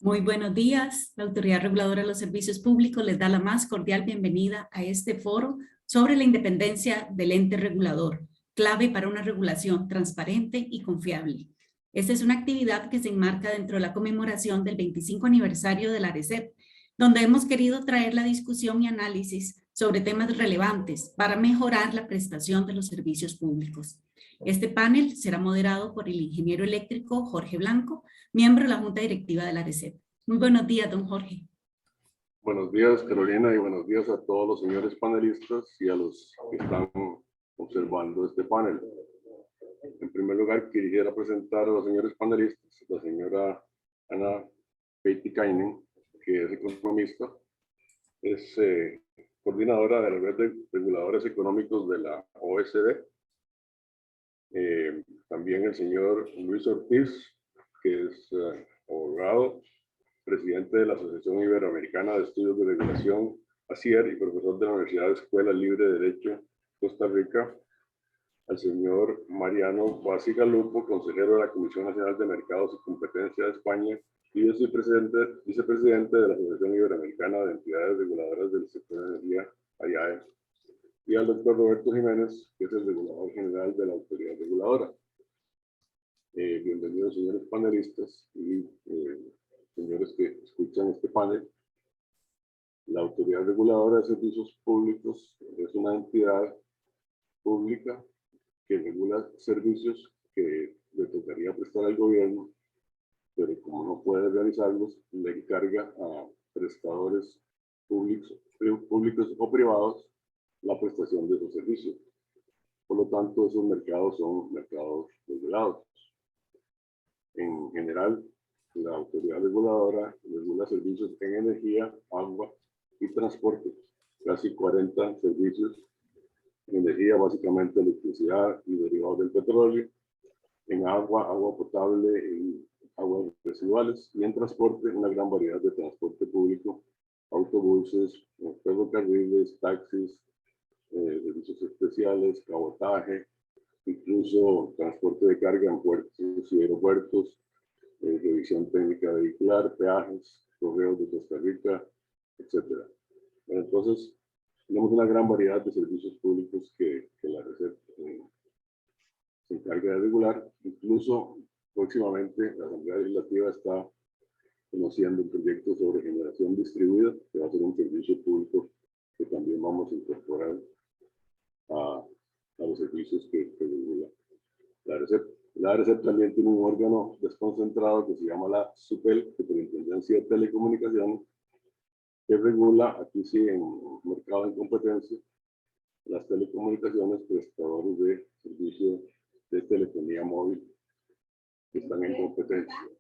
Muy buenos días. La Autoridad Reguladora de los Servicios Públicos les da la más cordial bienvenida a este foro sobre la independencia del ente regulador, clave para una regulación transparente y confiable. Esta es una actividad que se enmarca dentro de la conmemoración del 25 aniversario de la ARECEP, donde hemos querido traer la discusión y análisis sobre temas relevantes para mejorar la prestación de los servicios públicos. Este panel será moderado por el ingeniero eléctrico Jorge Blanco, miembro de la Junta Directiva de la ARECEP. Muy buenos días, don Jorge. Buenos días, Carolina, y buenos días a todos los señores panelistas y a los que están observando este panel. En primer lugar, quisiera presentar a los señores panelistas, la señora Ana Pietikäinen, que es economista, es coordinadora de la red de reguladores económicos de la OECD. También el señor Luis Ortiz, que es abogado, presidente de la Asociación Iberoamericana de Estudios de Regulación, ASIER, y profesor de la Universidad Escuela Libre de Derecho, Costa Rica. Al señor Mariano Basigalupo, consejero de la Comisión Nacional de Mercados y Competencia de España y vicepresidente de la Asociación Iberoamericana de Entidades Reguladoras del Sector de Energía, AIAE. Y al doctor Roberto Jiménez, que es el regulador general de la Autoridad Reguladora. Bienvenidos, señores panelistas y señores que escuchan este panel. La Autoridad Reguladora de Servicios Públicos es una entidad pública que regula servicios que le tocaría prestar al gobierno, pero como no puede realizarlos, le encarga a prestadores públicos o privados la prestación de esos servicios. Por lo tanto, esos mercados son mercados regulados. En general, la autoridad reguladora regula servicios en energía, agua y transporte. Casi 40 servicios. En energía, básicamente electricidad y derivados del petróleo. En agua, agua potable y aguas residuales. Y en transporte, una gran variedad de transporte público. Autobuses, ferrocarriles, taxis, servicios especiales, cabotaje, incluso transporte de carga en puertos y aeropuertos, revisión técnica vehicular, peajes, correos de Costa Rica, etc. Entonces, tenemos una gran variedad de servicios públicos que la ARECEP se encarga de regular. Incluso, próximamente, la Asamblea Legislativa está conociendo un proyecto sobre generación distribuida, que va a ser un servicio público que también vamos a incorporar a los servicios que regula la ARECEP. La ARECEP también tiene un órgano desconcentrado que se llama la SUTEL, Superintendencia de Telecomunicaciones, que regula, aquí sí, en mercado en competencia, las telecomunicaciones, prestadores de servicios de telefonía móvil que están en competencia.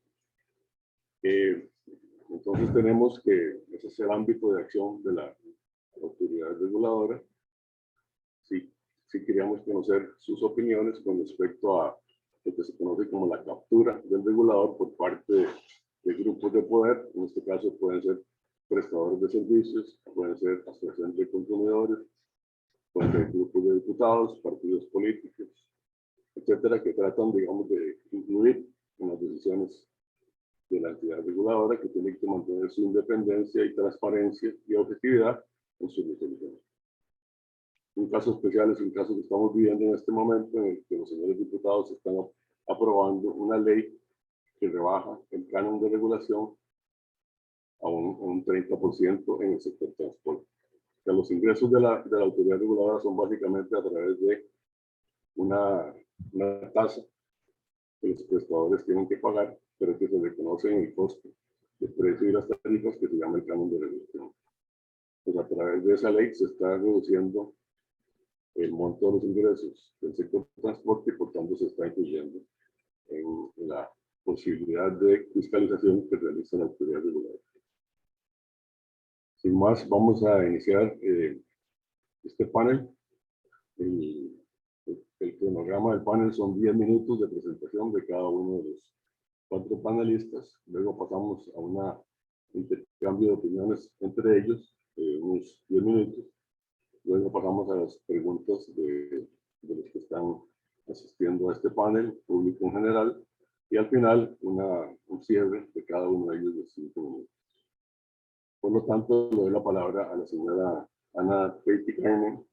Entonces tenemos que ese es el ámbito de acción de la autoridad reguladora. Sí queríamos conocer sus opiniones con respecto a lo que se conoce como la captura del regulador por parte de grupos de poder. En este caso pueden ser prestadores de servicios, pueden ser asociaciones de consumidores, pueden ser grupos de diputados, partidos políticos, etcétera, que tratan, digamos, de influir en las decisiones de la entidad reguladora, que tiene que mantener su independencia y transparencia y objetividad en sus resoluciones. Un caso especial es un caso que estamos viviendo en este momento, en el que los señores diputados están aprobando una ley que rebaja el canon de regulación a un 30% en el sector transporte. O sea, los ingresos de la autoridad reguladora son básicamente a través de una tasa que los prestadores tienen que pagar, pero que se reconoce en el costo de precio y las tarifas, que se llama el canon de regulación. Pues a través de esa ley se está reduciendo el monto de los ingresos del sector transporte y por tanto se está incluyendo en la posibilidad de fiscalización que realiza la autoridad reguladora. Sin más, vamos a iniciar este panel. El cronograma del panel son 10 minutos de presentación de cada uno de los 4 panelistas. Luego pasamos a un intercambio de opiniones entre ellos, unos 10 minutos. Luego pasamos a las preguntas de los que están asistiendo a este panel, público en general. y al final un cierre de cada uno de ellos de 5 minutos. Por lo tanto, le doy la palabra a la señora Ana Pietikäinen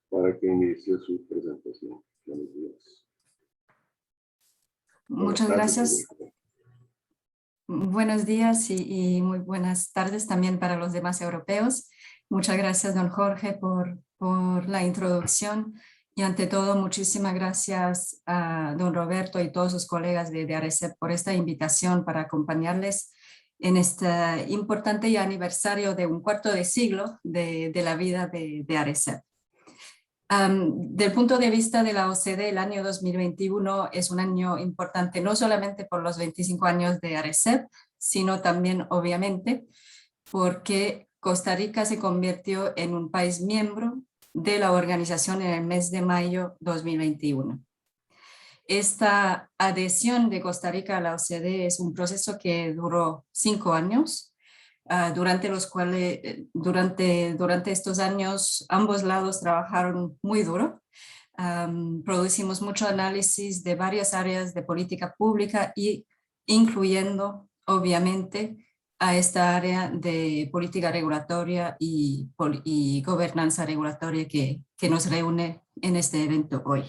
para que inicie su presentación. Buenos días. Muchas gracias. Buenos días y muy buenas tardes también para los demás europeos. Muchas gracias, don Jorge, por la introducción. Y ante todo, muchísimas gracias a don Roberto y todos sus colegas de ARECEP por esta invitación para acompañarles en este importante aniversario de un cuarto de siglo de la vida de ARECEP. Del punto de vista de la OCDE, el año 2021 es un año importante no solamente por los 25 años de ARECEP, sino también, obviamente, porque Costa Rica se convirtió en un país miembro de la organización en el mes de mayo 2021. Esta adhesión de Costa Rica a la OCDE es un proceso que duró 5 años, durante los cuales, durante estos años, ambos lados trabajaron muy duro. Producimos mucho análisis de varias áreas de política pública y incluyendo, obviamente, a esta área de política regulatoria y gobernanza regulatoria que nos reúne en este evento hoy.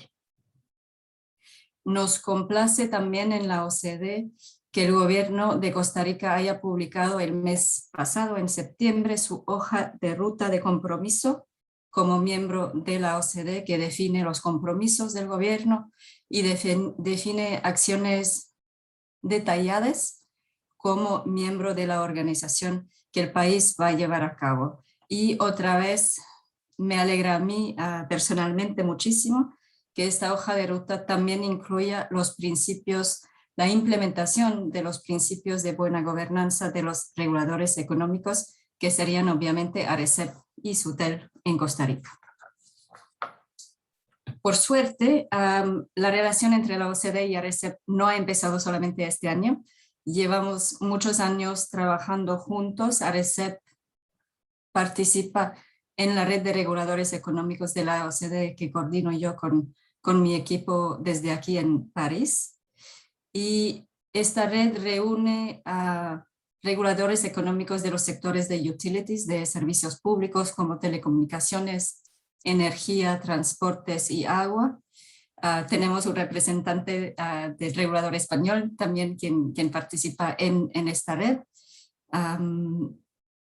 Nos complace también en la OCDE que el gobierno de Costa Rica haya publicado el mes pasado, en septiembre, su hoja de ruta de compromiso como miembro de la OCDE, que define los compromisos del gobierno y define acciones detalladas como miembro de la organización que el país va a llevar a cabo. Y otra vez me alegra a mí personalmente muchísimo que esta hoja de ruta también incluya los principios, la implementación de los principios de buena gobernanza de los reguladores económicos, que serían obviamente ARECEP y SUTEL en Costa Rica. Por suerte, la relación entre la OCDE y ARECEP no ha empezado solamente este año. Llevamos muchos años trabajando juntos. ARECEP participa en la red de reguladores económicos de la OCDE que coordino yo con mi equipo desde aquí en París. Y esta red reúne a reguladores económicos de los sectores de utilities, de servicios públicos como telecomunicaciones, energía, transportes y agua. Tenemos un representante del regulador español también quien participa en esta red.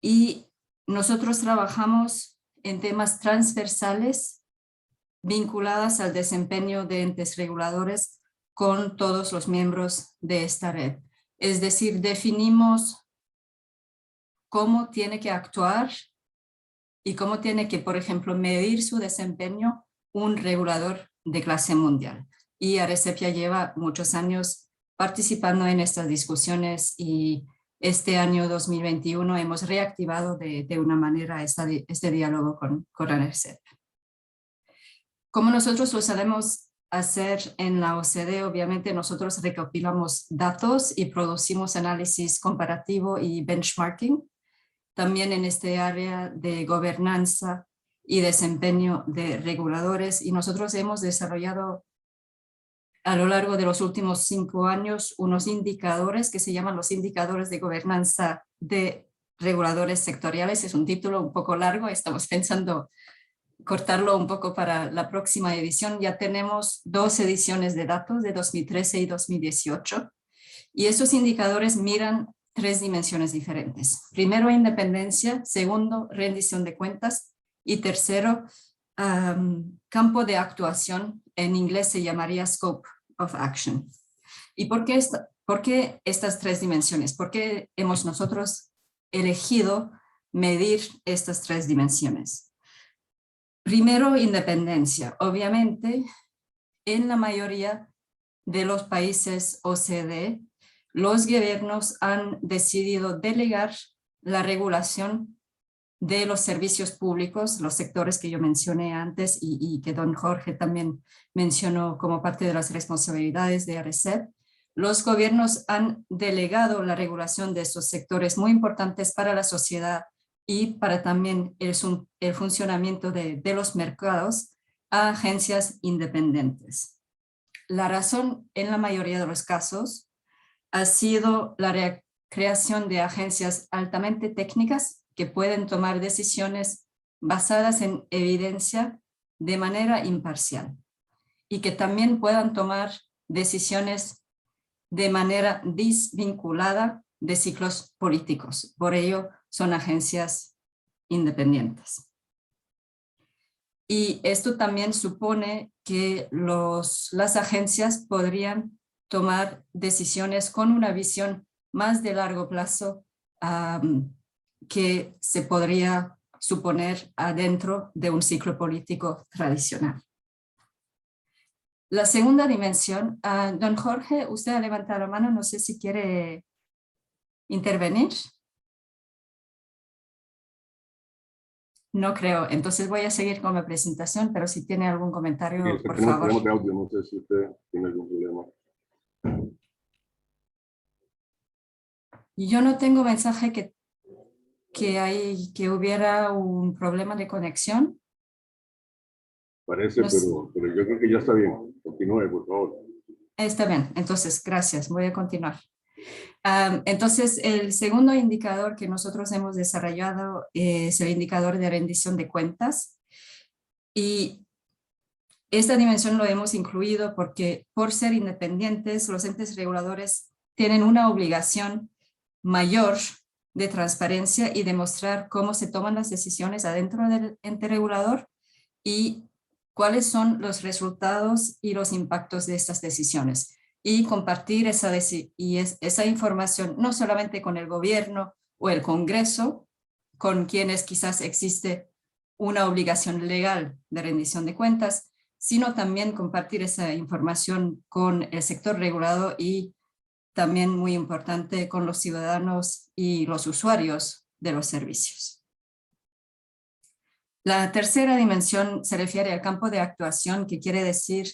Y nosotros trabajamos en temas transversales vinculadas al desempeño de entes reguladores con todos los miembros de esta red. Es decir, definimos cómo tiene que actuar y cómo tiene que, por ejemplo, medir su desempeño un regulador de clase mundial. Y ARECEP ya lleva muchos años participando en estas discusiones y este año 2021 hemos reactivado de una manera este diálogo con ARECEP. Como nosotros lo sabemos hacer en la OCDE, obviamente nosotros recopilamos datos y producimos análisis comparativo y benchmarking, también en este área de gobernanza y desempeño de reguladores, y nosotros hemos desarrollado a lo largo de los últimos 5 años unos indicadores que se llaman los indicadores de gobernanza de reguladores sectoriales. Es un título un poco largo, estamos pensando cortarlo un poco para la próxima edición. Ya tenemos 2 ediciones de datos de 2013 y 2018, y esos indicadores miran 3 dimensiones diferentes. Primero, independencia; segundo, rendición de cuentas; y tercero, campo de actuación. En inglés se llamaría scope of action. ¿Y por qué estas 3 dimensiones? ¿Por qué hemos nosotros elegido medir estas 3 dimensiones? Primero, independencia. Obviamente, en la mayoría de los países OCDE, los gobiernos han decidido delegar la regulación de los servicios públicos, los sectores que yo mencioné antes y que don Jorge también mencionó como parte de las responsabilidades de ARECEP. Los gobiernos han delegado la regulación de estos sectores muy importantes para la sociedad y para también el funcionamiento de los mercados a agencias independientes. La razón en la mayoría de los casos ha sido la creación de agencias altamente técnicas que pueden tomar decisiones basadas en evidencia de manera imparcial y que también puedan tomar decisiones de manera desvinculada de ciclos políticos. Por ello, son agencias independientes. Y esto también supone que las agencias podrían tomar decisiones con una visión más de largo plazo que se podría suponer adentro de un ciclo político tradicional. La segunda dimensión, don Jorge, usted ha levantado la mano, no sé si quiere intervenir. No creo, entonces voy a seguir con mi presentación, pero si tiene algún comentario, Sí, por tenemos favor. problemas de audio, no sé si usted tiene algún problema. Yo no tengo mensaje que hubiera un problema de conexión. Parece, No sé. pero yo creo que ya está bien. Continúe, por favor. Está bien, entonces gracias, voy a continuar. Entonces, el segundo indicador que nosotros hemos desarrollado es el indicador de rendición de cuentas. Y esta dimensión lo hemos incluido porque por ser independientes, los entes reguladores tienen una obligación mayor de transparencia y demostrar cómo se toman las decisiones adentro del ente regulador y cuáles son los resultados y los impactos de estas decisiones. Y compartir esa información no solamente con el gobierno o el Congreso, con quienes quizás existe una obligación legal de rendición de cuentas, sino también compartir esa información con el sector regulado y también muy importante con los ciudadanos y los usuarios de los servicios. La tercera dimensión se refiere al campo de actuación, que quiere decir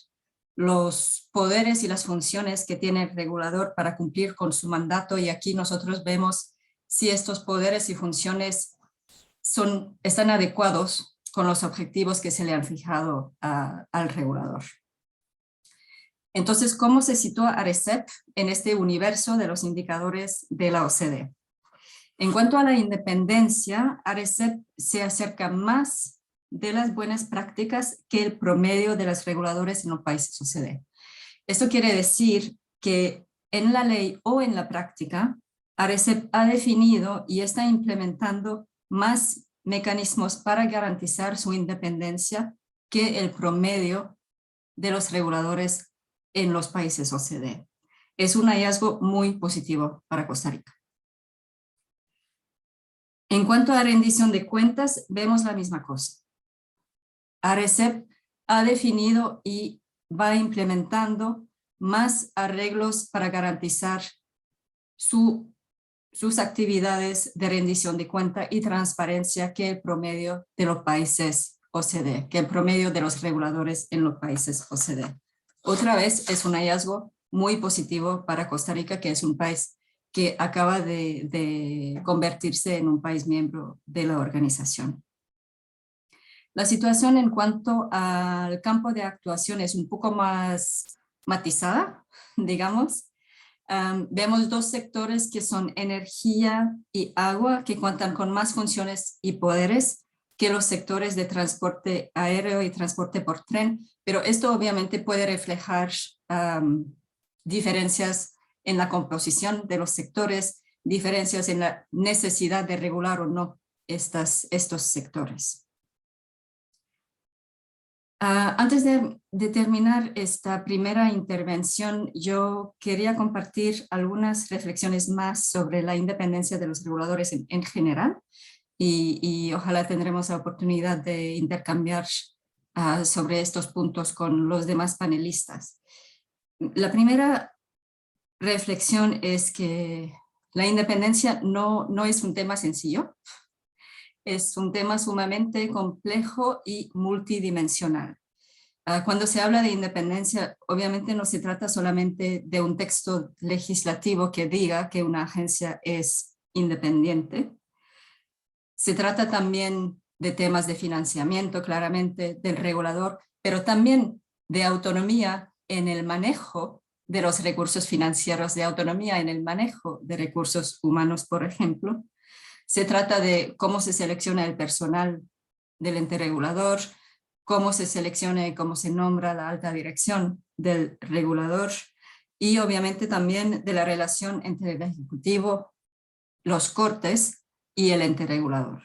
los poderes y las funciones que tiene el regulador para cumplir con su mandato, y aquí nosotros vemos si estos poderes y funciones están adecuados con los objetivos que se le han fijado al regulador. Entonces, ¿cómo se sitúa ARECEP en este universo de los indicadores de la OCDE? En cuanto a la independencia, ARECEP se acerca más de las buenas prácticas que el promedio de los reguladores en los países OCDE. Esto quiere decir que en la ley o en la práctica, ARECEP ha definido y está implementando más mecanismos para garantizar su independencia que el promedio de los reguladores en los países OCDE. Es un hallazgo muy positivo para Costa Rica. En cuanto a rendición de cuentas, vemos la misma cosa. ARECEP ha definido y va implementando más arreglos para garantizar sus actividades de rendición de cuenta y transparencia que el promedio de los países OCDE, que el promedio de los reguladores en los países OCDE. Otra vez es un hallazgo muy positivo para Costa Rica, que es un país que acaba de convertirse en un país miembro de la organización. La situación en cuanto al campo de actuación es un poco más matizada, digamos. Vemos dos sectores que son energía y agua, que cuentan con más funciones y poderes que los sectores de transporte aéreo y transporte por tren, pero esto obviamente puede reflejar diferencias en la composición de los sectores, diferencias en la necesidad de regular o no estos sectores. Antes de terminar esta primera intervención, yo quería compartir algunas reflexiones más sobre la independencia de los reguladores en general y ojalá tendremos la oportunidad de intercambiar sobre estos puntos con los demás panelistas. La primera reflexión es que la independencia no es un tema sencillo. Es un tema sumamente complejo y multidimensional. Cuando se habla de independencia, obviamente no se trata solamente de un texto legislativo que diga que una agencia es independiente. Se trata también de temas de financiamiento, claramente, del regulador, pero también de autonomía en el manejo de los recursos financieros, de autonomía en el manejo de recursos humanos, por ejemplo. Se trata de cómo se selecciona el personal del ente regulador, cómo se selecciona y cómo se nombra la alta dirección del regulador, y obviamente también de la relación entre el Ejecutivo, los Cortes y el ente regulador.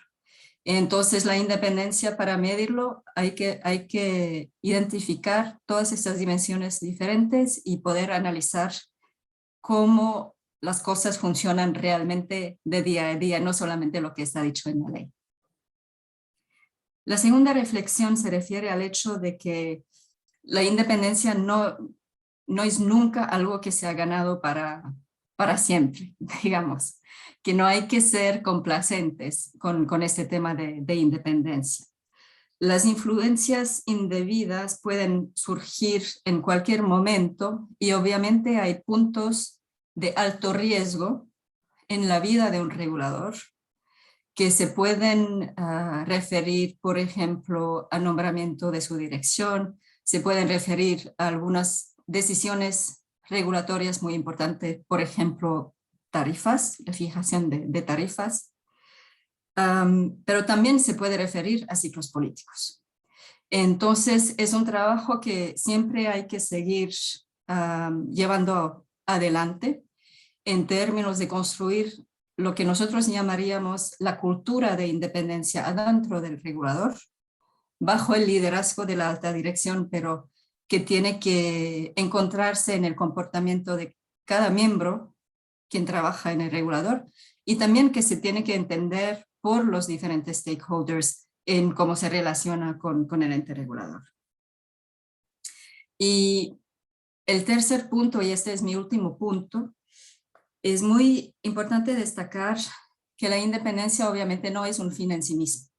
Entonces, la independencia, para medirlo, hay que identificar todas estas dimensiones diferentes y poder analizar cómo las cosas funcionan realmente de día a día, no solamente lo que está dicho en la ley. La segunda reflexión se refiere al hecho de que la independencia no es nunca algo que se ha ganado para siempre, digamos, que no hay que ser complacentes con este tema de independencia. Las influencias indebidas pueden surgir en cualquier momento y obviamente hay puntos de alto riesgo en la vida de un regulador que se pueden referir, por ejemplo, al nombramiento de su dirección, se pueden referir a algunas decisiones regulatorias muy importantes, por ejemplo, tarifas, la fijación de tarifas, pero también se puede referir a ciclos políticos. Entonces, es un trabajo que siempre hay que seguir llevando adelante en términos de construir lo que nosotros llamaríamos la cultura de independencia adentro del regulador, bajo el liderazgo de la alta dirección, pero que tiene que encontrarse en el comportamiento de cada miembro quien trabaja en el regulador, y también que se tiene que entender por los diferentes stakeholders en cómo se relaciona con el ente regulador. Y el tercer punto, y este es mi último punto, es muy importante destacar que la independencia obviamente no es un fin en sí mismo.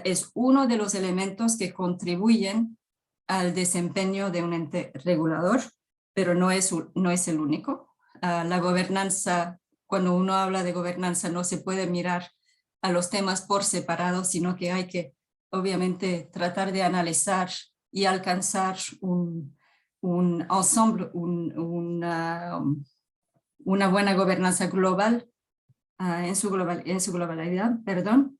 Es uno de los elementos que contribuyen al desempeño de un ente regulador, pero no es el único. La gobernanza, cuando uno habla de gobernanza, no se puede mirar a los temas por separado, sino que hay que obviamente tratar de analizar y alcanzar un ensemble, una buena gobernanza global, en su globalidad, perdón.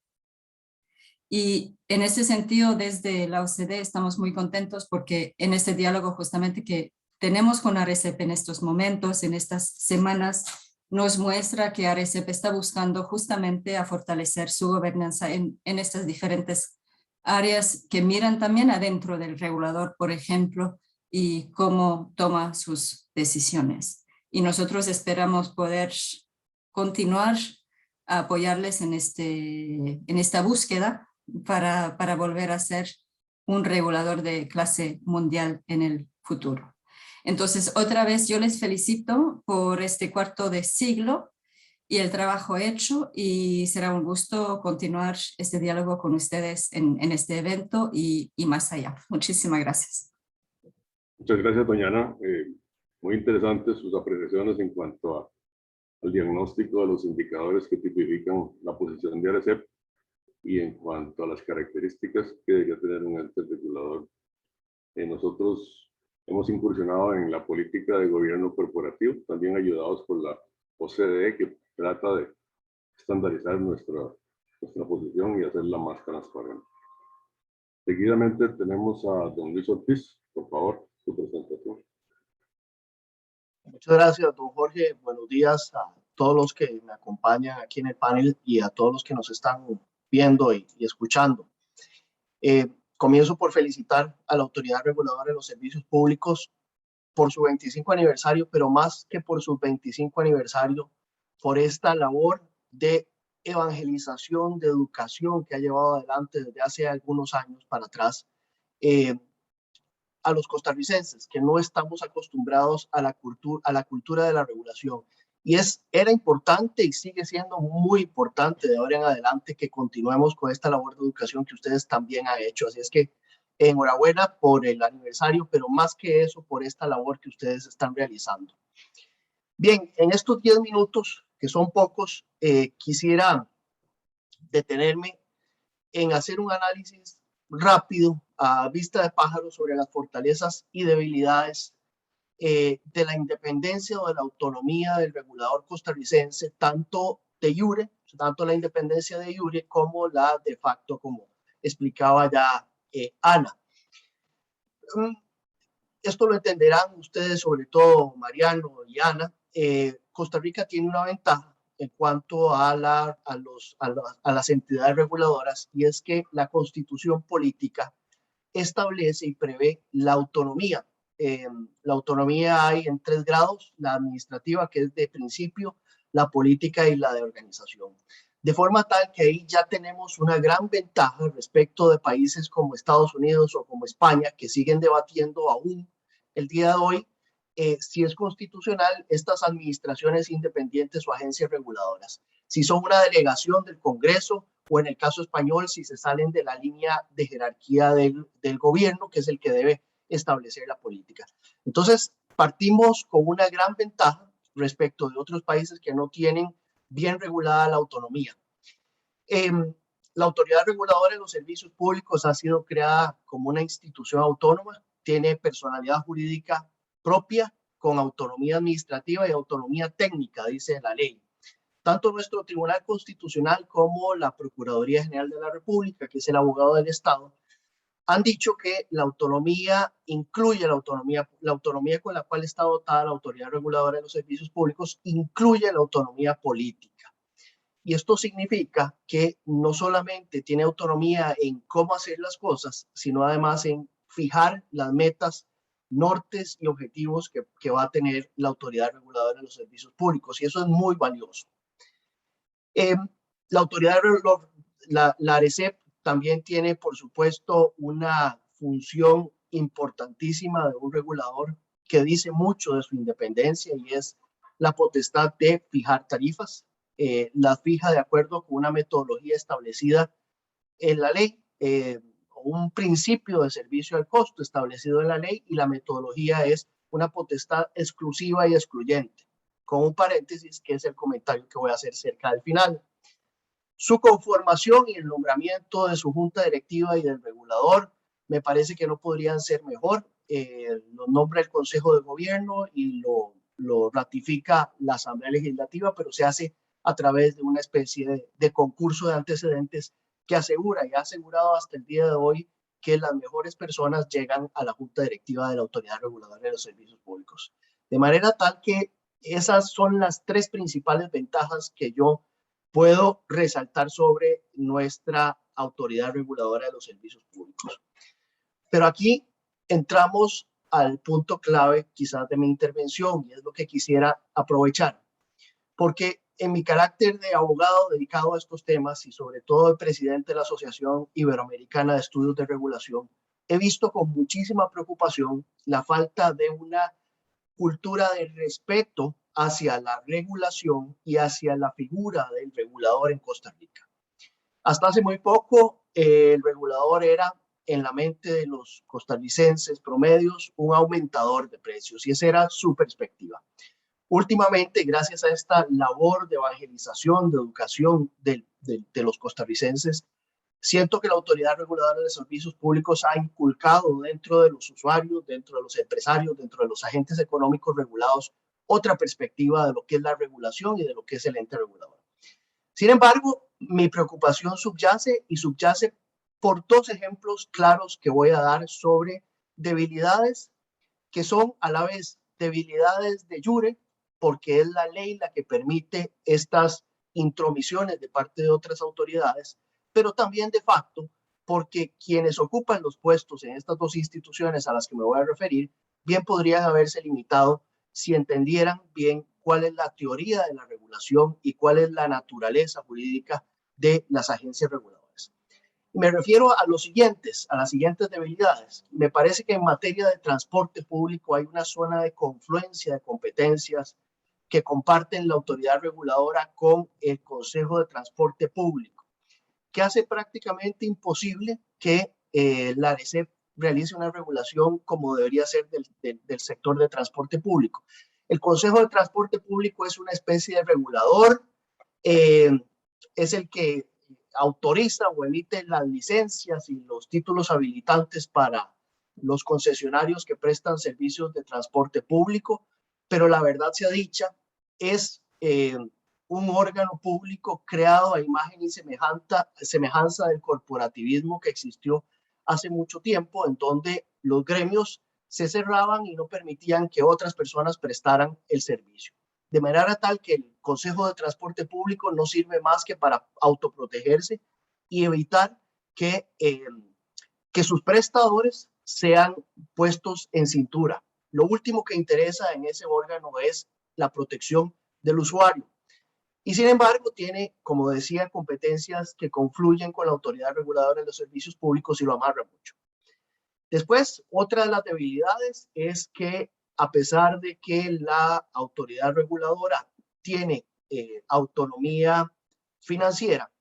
Y en ese sentido, desde la OCDE estamos muy contentos porque en este diálogo justamente que tenemos con ARCEP en estos momentos, en estas semanas, nos muestra que ARCEP está buscando justamente a fortalecer su gobernanza en estas diferentes áreas que miran también adentro del regulador, por ejemplo, y cómo toma sus decisiones. Y nosotros esperamos poder continuar a apoyarles en esta búsqueda para volver a ser un regulador de clase mundial en el futuro. Entonces, otra vez yo les felicito por este cuarto de siglo y el trabajo hecho, y será un gusto continuar este diálogo con ustedes en este evento y más allá. Muchísimas gracias. Muchas gracias, doña Ana. Muy interesantes sus apreciaciones en cuanto al diagnóstico de los indicadores que tipifican la posición de ARCEP y en cuanto a las características que debería tener un ente regulador. Nosotros hemos incursionado en la política de gobierno corporativo, también ayudados por la OCDE, que trata de estandarizar nuestra posición y hacerla más transparente. Seguidamente tenemos a don Luis Ortiz. Por favor, su presentación. Muchas gracias, don Jorge. Buenos días a todos los que me acompañan aquí en el panel y a todos los que nos están viendo y escuchando. Comienzo por felicitar a la Autoridad Reguladora de los Servicios Públicos por su 25 aniversario, pero más que por su 25 aniversario, por esta labor de evangelización, de educación que ha llevado adelante desde hace algunos años para atrás a los costarricenses, que no estamos acostumbrados a la cultura de la regulación. Y era importante y sigue siendo muy importante de ahora en adelante que continuemos con esta labor de educación que ustedes también han hecho. Así es que enhorabuena por el aniversario, pero más que eso, por esta labor que ustedes están realizando. Bien, en estos 10 minutos, que son pocos, quisiera detenerme en hacer un análisis rápido a vista de pájaro sobre las fortalezas y debilidades de la independencia o de la autonomía del regulador costarricense, tanto de jure, tanto la independencia de jure como la de facto, como explicaba ya Ana. Esto lo entenderán ustedes, sobre todo Mariano y Ana. Costa Rica tiene una ventaja en cuanto a las entidades reguladoras, y es que la Constitución política establece y prevé la autonomía. La autonomía hay en 3 grados: la administrativa, que es de principio, la política y la de organización. De forma tal que ahí ya tenemos una gran ventaja respecto de países como Estados Unidos o como España, que siguen debatiendo aún el día de hoy si es constitucional estas administraciones independientes o agencias reguladoras, si son una delegación del Congreso, o en el caso español, si se salen de la línea de jerarquía del gobierno, que es el que debe establecer la política. Entonces, partimos con una gran ventaja respecto de otros países que no tienen bien regulada la autonomía. La Autoridad Reguladora de los Servicios Públicos ha sido creada como una institución autónoma, tiene personalidad jurídica propia, con autonomía administrativa y autonomía técnica, dice la ley. Tanto nuestro Tribunal Constitucional como la Procuraduría General de la República, que es el abogado del Estado, han dicho que la autonomía incluye la autonomía con la cual está dotada la Autoridad Reguladora de los Servicios Públicos, incluye la autonomía política. Y esto significa que no solamente tiene autonomía en cómo hacer las cosas, sino además en fijar las metas, nortes y objetivos que va a tener la Autoridad Reguladora de los Servicios Públicos. Y eso es muy valioso. La autoridad, la ARECEP, también tiene, por supuesto, una función importantísima de un regulador que dice mucho de su independencia, y es la potestad de fijar tarifas. Las fija de acuerdo con una metodología establecida en la ley, un principio de servicio al costo establecido en la ley, y la metodología es una potestad exclusiva y excluyente, con un paréntesis que es el comentario que voy a hacer cerca del final. Su conformación y el nombramiento de su junta directiva y del regulador me parece que no podrían ser mejor. Lo nombra el Consejo de Gobierno y lo ratifica la Asamblea Legislativa, pero se hace a través de una especie de concurso de antecedentes que asegura y ha asegurado hasta el día de hoy que las mejores personas llegan a la junta directiva de la Autoridad Reguladora de los Servicios Públicos. De manera tal que esas son las 3 principales ventajas que yo puedo resaltar sobre nuestra Autoridad Reguladora de los Servicios Públicos. Pero aquí entramos al punto clave quizás de mi intervención, y es lo que quisiera aprovechar, porque en mi carácter de abogado dedicado a estos temas, y sobre todo el presidente de la Asociación Iberoamericana de Estudios de Regulación, he visto con muchísima preocupación la falta de una cultura de respeto hacia la regulación y hacia la figura del regulador en Costa Rica. Hasta hace muy poco, el regulador era, en la mente de los costarricenses promedios, un aumentador de precios, y esa era su perspectiva. Últimamente, gracias a esta labor de evangelización, de educación de los costarricenses, siento que la Autoridad Reguladora de Servicios Públicos ha inculcado dentro de los usuarios, dentro de los empresarios, dentro de los agentes económicos regulados, otra perspectiva de lo que es la regulación y de lo que es el ente regulador. Sin embargo, mi preocupación subyace por 2 ejemplos claros que voy a dar sobre debilidades que son a la vez debilidades de jure, porque es la ley la que permite estas intromisiones de parte de otras autoridades, pero también de facto, porque quienes ocupan los puestos en estas 2 instituciones a las que me voy a referir, bien podrían haberse limitado si entendieran bien cuál es la teoría de la regulación y cuál es la naturaleza jurídica de las agencias reguladoras. Me refiero a las siguientes debilidades. Me parece que en materia de transporte público hay una zona de confluencia de competencias que comparten la autoridad reguladora con el Consejo de Transporte Público, que hace prácticamente imposible que la ARECEP realice una regulación como debería ser del sector de transporte público. El Consejo de Transporte Público es una especie de regulador, es el que autoriza o emite las licencias y los títulos habilitantes para los concesionarios que prestan servicios de transporte público, pero la verdad sea dicha, es un órgano público creado a imagen y semejanza del corporativismo que existió hace mucho tiempo, en donde los gremios se cerraban y no permitían que otras personas prestaran el servicio. De manera tal que el Consejo de Transporte Público no sirve más que para autoprotegerse y evitar que sus prestadores sean puestos en cintura. Lo último que interesa en ese órgano es la protección del usuario. Y sin embargo, tiene, como decía, competencias que confluyen con la autoridad reguladora de los servicios públicos y lo amarra mucho. Después, otra de las debilidades es que a pesar de que la autoridad reguladora tiene autonomía financiera,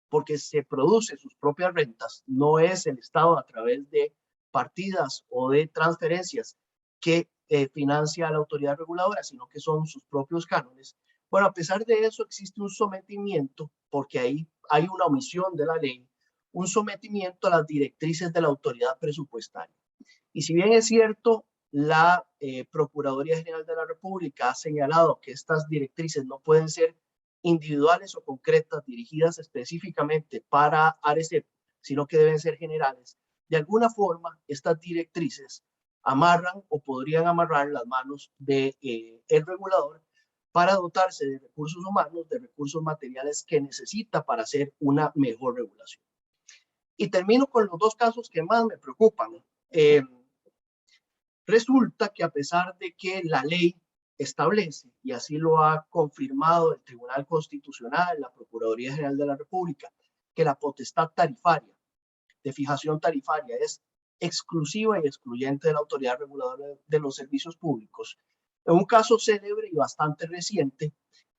porque se produce sus propias rentas, no es el Estado a través de partidas o de transferencias que financia a la autoridad reguladora, sino que son sus propios cánones. Bueno, a pesar de eso existe un sometimiento, porque ahí hay una omisión de la ley, un sometimiento a las directrices de la autoridad presupuestaria. Y si bien es cierto, la Procuraduría General de la República ha señalado que estas directrices no pueden ser individuales o concretas, dirigidas específicamente para ARECEP, sino que deben ser generales, de alguna forma estas directrices amarran o podrían amarrar las manos del regulador para dotarse de recursos humanos, de recursos materiales que necesita para hacer una mejor regulación. Y termino con los dos casos que más me preocupan. Resulta que a pesar de que la ley establece, y así lo ha confirmado el Tribunal Constitucional, la Procuraduría General de la República, que la potestad tarifaria, de fijación tarifaria, es exclusiva y excluyente de la autoridad reguladora de los servicios públicos. En un caso célebre y bastante reciente,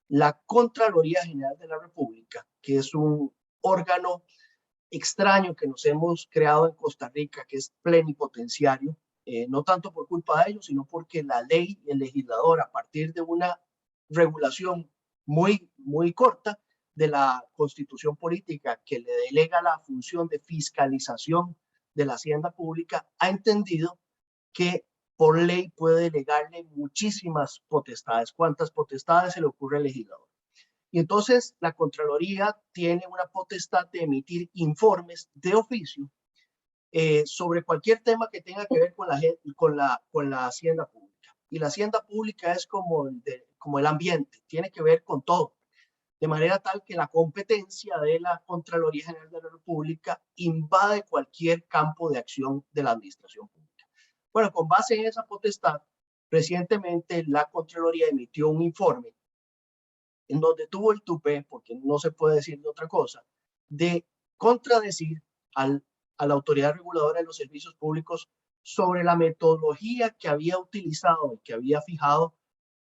la Contraloría General de la República, que es un órgano extraño que nos hemos creado en Costa Rica, que es plenipotenciario, no tanto por culpa de ellos, sino porque la ley y el legislador, a partir de una regulación muy corta de la Constitución política que le delega la función de fiscalización de la hacienda pública, ha entendido que por ley puede delegarle muchísimas potestades. ¿Cuántas potestades se le ocurre al legislador? Y entonces la Contraloría tiene una potestad de emitir informes de oficio sobre cualquier tema que tenga que ver con la hacienda pública. Y la hacienda pública es como el ambiente, tiene que ver con todo. De manera tal que la competencia de la Contraloría General de la República invade cualquier campo de acción de la administración pública. Bueno, con base en esa potestad, recientemente la Contraloría emitió un informe en donde tuvo el tupé, porque no se puede decir de otra cosa, de contradecir a la autoridad reguladora de los servicios públicos sobre la metodología que había utilizado y que había fijado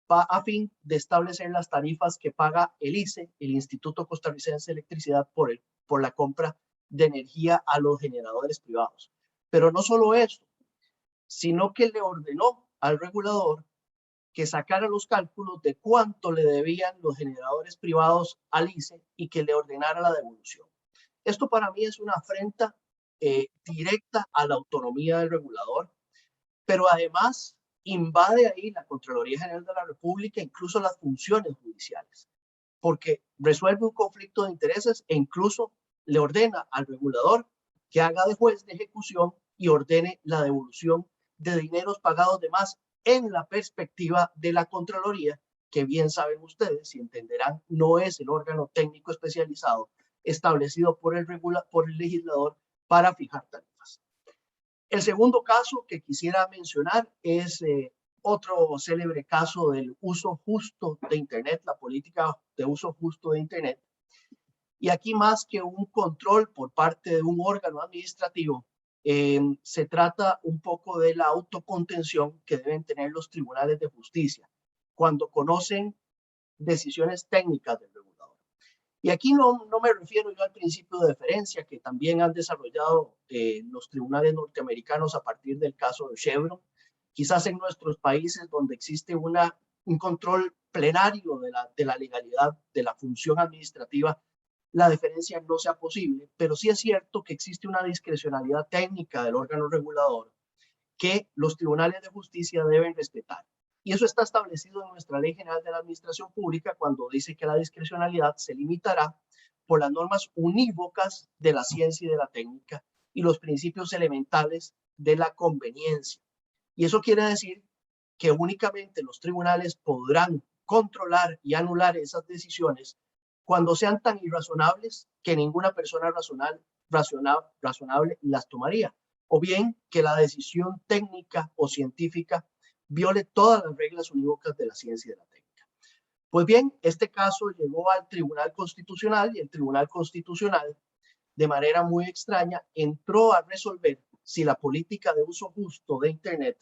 a fin de establecer las tarifas que paga el ICE, el Instituto Costarricense de Electricidad, por la compra de energía a los generadores privados. Pero no solo eso, sino que le ordenó al regulador que sacara los cálculos de cuánto le debían los generadores privados al ICE y que le ordenara la devolución. Esto para mí es una afrenta directa a la autonomía del regulador, pero además invade ahí la Contraloría General de la República, incluso las funciones judiciales, porque resuelve un conflicto de intereses e incluso le ordena al regulador que haga de juez de ejecución y ordene la devolución de dineros pagados de más en la perspectiva de la Contraloría, que bien saben ustedes y entenderán, no es el órgano técnico especializado establecido por el legislador para fijar tarifas. El segundo caso que quisiera mencionar es otro célebre caso del uso justo de Internet, la política de uso justo de Internet. Y aquí, más que un control por parte de un órgano administrativo, se trata un poco de la autocontención que deben tener los tribunales de justicia cuando conocen decisiones técnicas del regulador. Y aquí no me refiero yo al principio de deferencia que también han desarrollado los tribunales norteamericanos a partir del caso de Chevron. Quizás en nuestros países donde existe un control plenario de la legalidad de la función administrativa, la deferencia no sea posible, pero sí es cierto que existe una discrecionalidad técnica del órgano regulador que los tribunales de justicia deben respetar. Y eso está establecido en nuestra Ley General de la Administración Pública cuando dice que la discrecionalidad se limitará por las normas unívocas de la ciencia y de la técnica y los principios elementales de la conveniencia. Y eso quiere decir que únicamente los tribunales podrán controlar y anular esas decisiones cuando sean tan irrazonables que ninguna persona razonable las tomaría, o bien que la decisión técnica o científica viole todas las reglas unívocas de la ciencia y de la técnica. Pues bien, este caso llegó al Tribunal Constitucional y el Tribunal Constitucional, de manera muy extraña, entró a resolver si la política de uso justo de Internet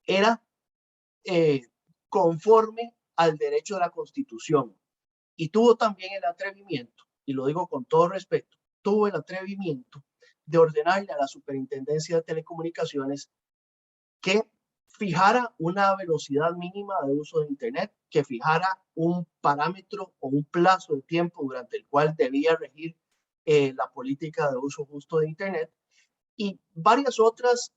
era conforme al derecho de la Constitución. Y tuvo también el atrevimiento, y lo digo con todo respeto, tuvo el atrevimiento de ordenarle a la Superintendencia de Telecomunicaciones que fijara una velocidad mínima de uso de Internet, que fijara un parámetro o un plazo de tiempo durante el cual debía regir la política de uso justo de Internet, y varias otras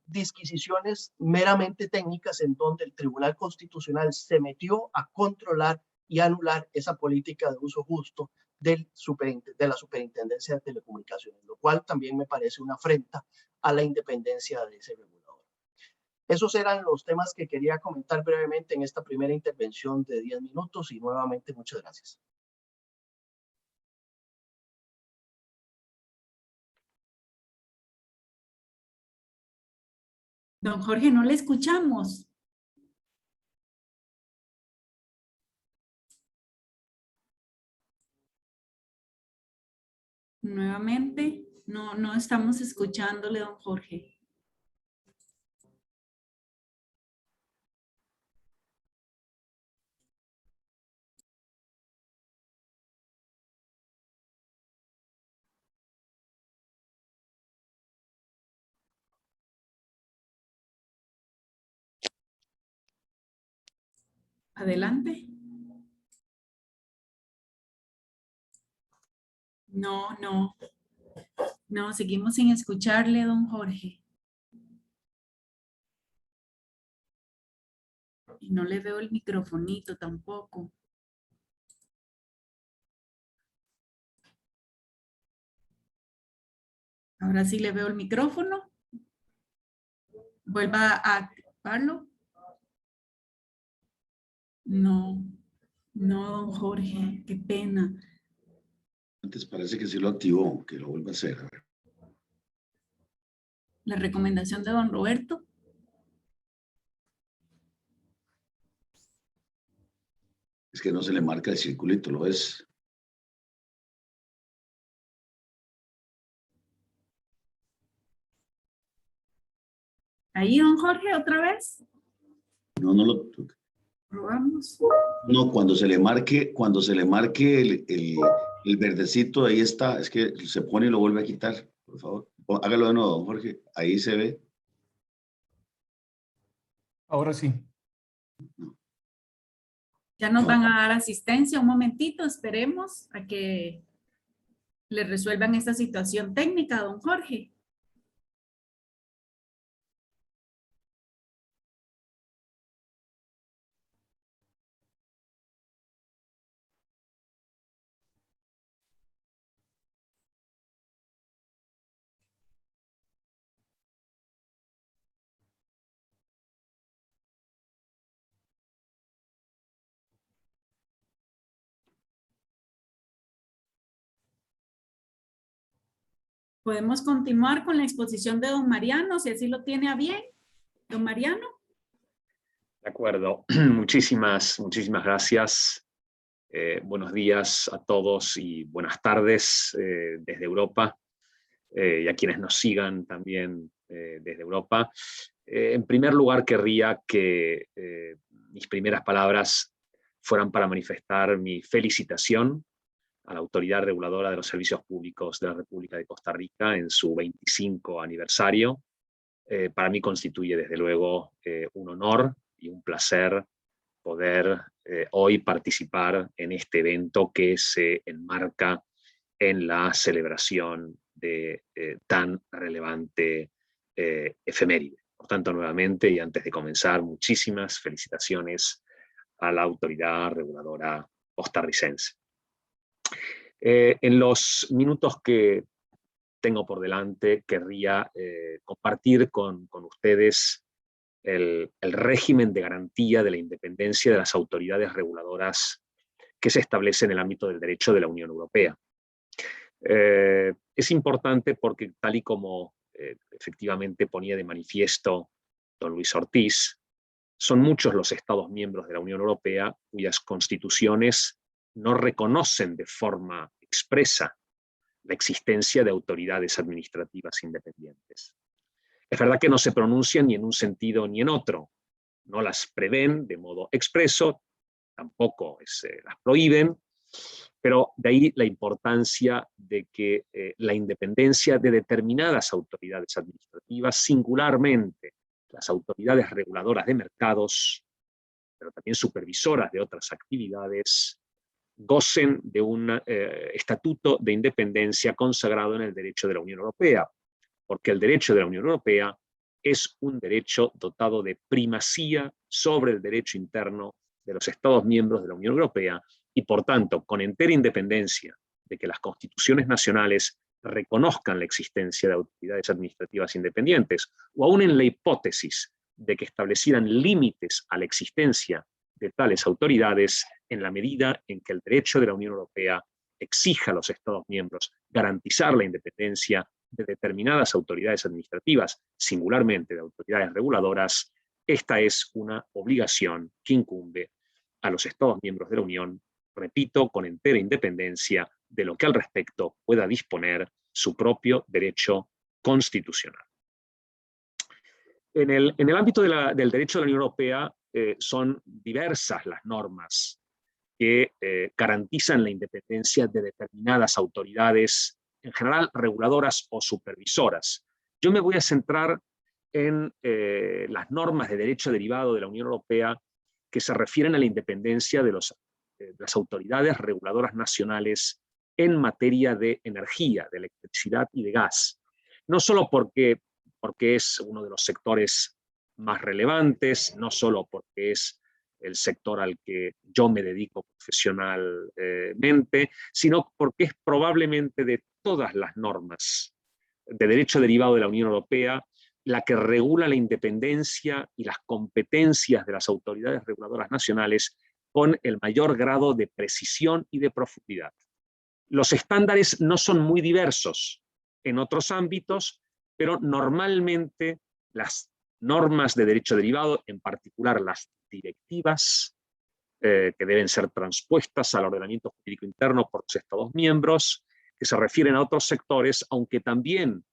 disquisiciones meramente técnicas en donde el Tribunal Constitucional se metió a controlar y anular esa política de uso justo de la Superintendencia de Telecomunicaciones, lo cual también me parece una afrenta a la independencia de ese regulador. Esos eran los temas que quería comentar brevemente en esta primera intervención de 10 minutos y nuevamente muchas gracias. Don Jorge, no le escuchamos. Nuevamente, no estamos escuchándole, don Jorge. Adelante. No, seguimos sin escucharle, don Jorge. Y no le veo el microfonito tampoco. Ahora sí le veo el micrófono. Vuelva a activarlo. No, don Jorge, qué pena. Antes parece que sí lo activó, que lo vuelva a hacer. A ver. La recomendación de don Roberto. Es que no se le marca el circulito, ¿lo ves? Ahí, don Jorge, otra vez. No lo toca. Probamos. No, cuando se le marque el verdecito, ahí está. Es que se pone y lo vuelve a quitar, por favor. Hágalo de nuevo, don Jorge. Ahí se ve. Ahora sí. Ya nos van a dar asistencia. Un momentito, esperemos a que le resuelvan esta situación técnica, don Jorge. Podemos continuar con la exposición de don Mariano, si así lo tiene a bien. Don Mariano. De acuerdo. Muchísimas gracias. Buenos días a todos y buenas tardes desde Europa y a quienes nos sigan también desde Europa. En primer lugar, querría que mis primeras palabras fueran para manifestar mi felicitación a la Autoridad Reguladora de los Servicios Públicos de la República de Costa Rica en su 25 aniversario. Para mí constituye desde luego un honor y un placer poder hoy participar en este evento que se enmarca en la celebración de tan relevante efeméride. Por tanto, nuevamente, y antes de comenzar, muchísimas felicitaciones a la autoridad reguladora costarricense. En los minutos que tengo por delante, querría compartir con ustedes el régimen de garantía de la independencia de las autoridades reguladoras que se establece en el ámbito del derecho de la Unión Europea. Es importante porque, tal y como efectivamente ponía de manifiesto don Luis Ortiz, son muchos los Estados miembros de la Unión Europea cuyas constituciones no reconocen de forma expresa la existencia de autoridades administrativas independientes. Es verdad que no se pronuncian ni en un sentido ni en otro, no las prevén de modo expreso, tampoco las prohíben, pero de ahí la importancia de que la independencia de determinadas autoridades administrativas, singularmente las autoridades reguladoras de mercados, pero también supervisoras de otras actividades, gocen de un estatuto de independencia consagrado en el derecho de la Unión Europea, porque el derecho de la Unión Europea es un derecho dotado de primacía sobre el derecho interno de los Estados miembros de la Unión Europea, y por tanto, con entera independencia de que las constituciones nacionales reconozcan la existencia de autoridades administrativas independientes, o aún en la hipótesis de que establecieran límites a la existencia de tales autoridades, en la medida en que el derecho de la Unión Europea exija a los Estados miembros garantizar la independencia de determinadas autoridades administrativas, singularmente de autoridades reguladoras, esta es una obligación que incumbe a los Estados miembros de la Unión, repito, con entera independencia de lo que al respecto pueda disponer su propio derecho constitucional. En el ámbito del derecho de la Unión Europea son diversas las normas que garantizan la independencia de determinadas autoridades, en general reguladoras o supervisoras. Yo me voy a centrar en las normas de derecho derivado de la Unión Europea que se refieren a la independencia de las autoridades reguladoras nacionales en materia de energía, de electricidad y de gas. No solo porque es uno de los sectores más relevantes, no solo porque es el sector al que yo me dedico profesionalmente, sino porque es probablemente de todas las normas de derecho derivado de la Unión Europea la que regula la independencia y las competencias de las autoridades reguladoras nacionales con el mayor grado de precisión y de profundidad. Los estándares no son muy diversos en otros ámbitos, pero normalmente las normas de derecho derivado, en particular las directivas, que deben ser transpuestas al ordenamiento jurídico interno por los Estados miembros, que se refieren a otros sectores, aunque también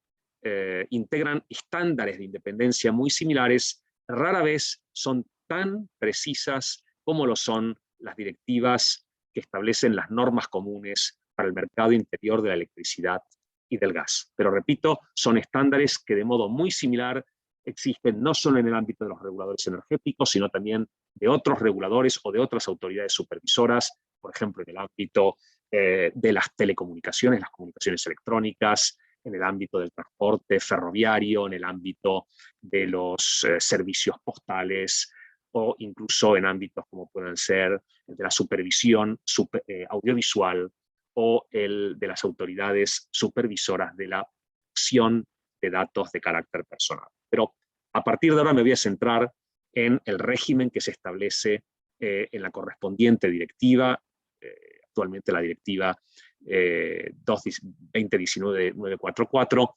integran estándares de independencia muy similares, rara vez son tan precisas como lo son las directivas que establecen las normas comunes para el mercado interior de la electricidad y del gas. Pero repito, son estándares que de modo muy similar existen no solo en el ámbito de los reguladores energéticos, sino también de otros reguladores o de otras autoridades supervisoras, por ejemplo, en el ámbito de las telecomunicaciones, las comunicaciones electrónicas, en el ámbito del transporte ferroviario, en el ámbito de los servicios postales, o incluso en ámbitos como pueden ser el de la supervisión audiovisual o el de las autoridades supervisoras de la acción de datos de carácter personal. Pero a partir de ahora me voy a centrar en el régimen que se establece en la correspondiente directiva, actualmente la directiva 2019-944,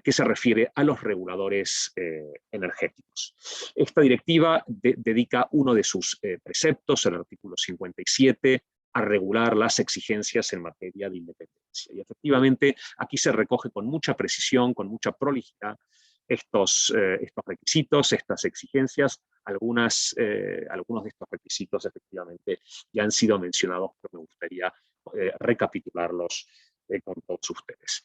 que se refiere a los reguladores energéticos. Esta directiva dedica uno de sus preceptos, el artículo 57, a regular las exigencias en materia de independencia. Y efectivamente aquí se recoge con mucha precisión, con mucha prolijidad, estos requisitos, estas exigencias. Algunos de estos requisitos efectivamente ya han sido mencionados, pero me gustaría recapitularlos con todos ustedes.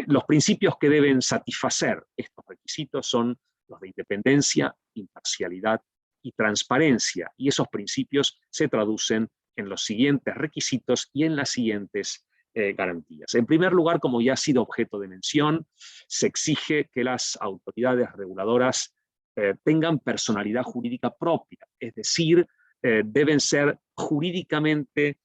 Los principios que deben satisfacer estos requisitos son los de independencia, imparcialidad y transparencia, y esos principios se traducen en los siguientes requisitos y en las siguientes garantías. En primer lugar, como ya ha sido objeto de mención, se exige que las autoridades reguladoras tengan personalidad jurídica propia, es decir, deben ser jurídicamente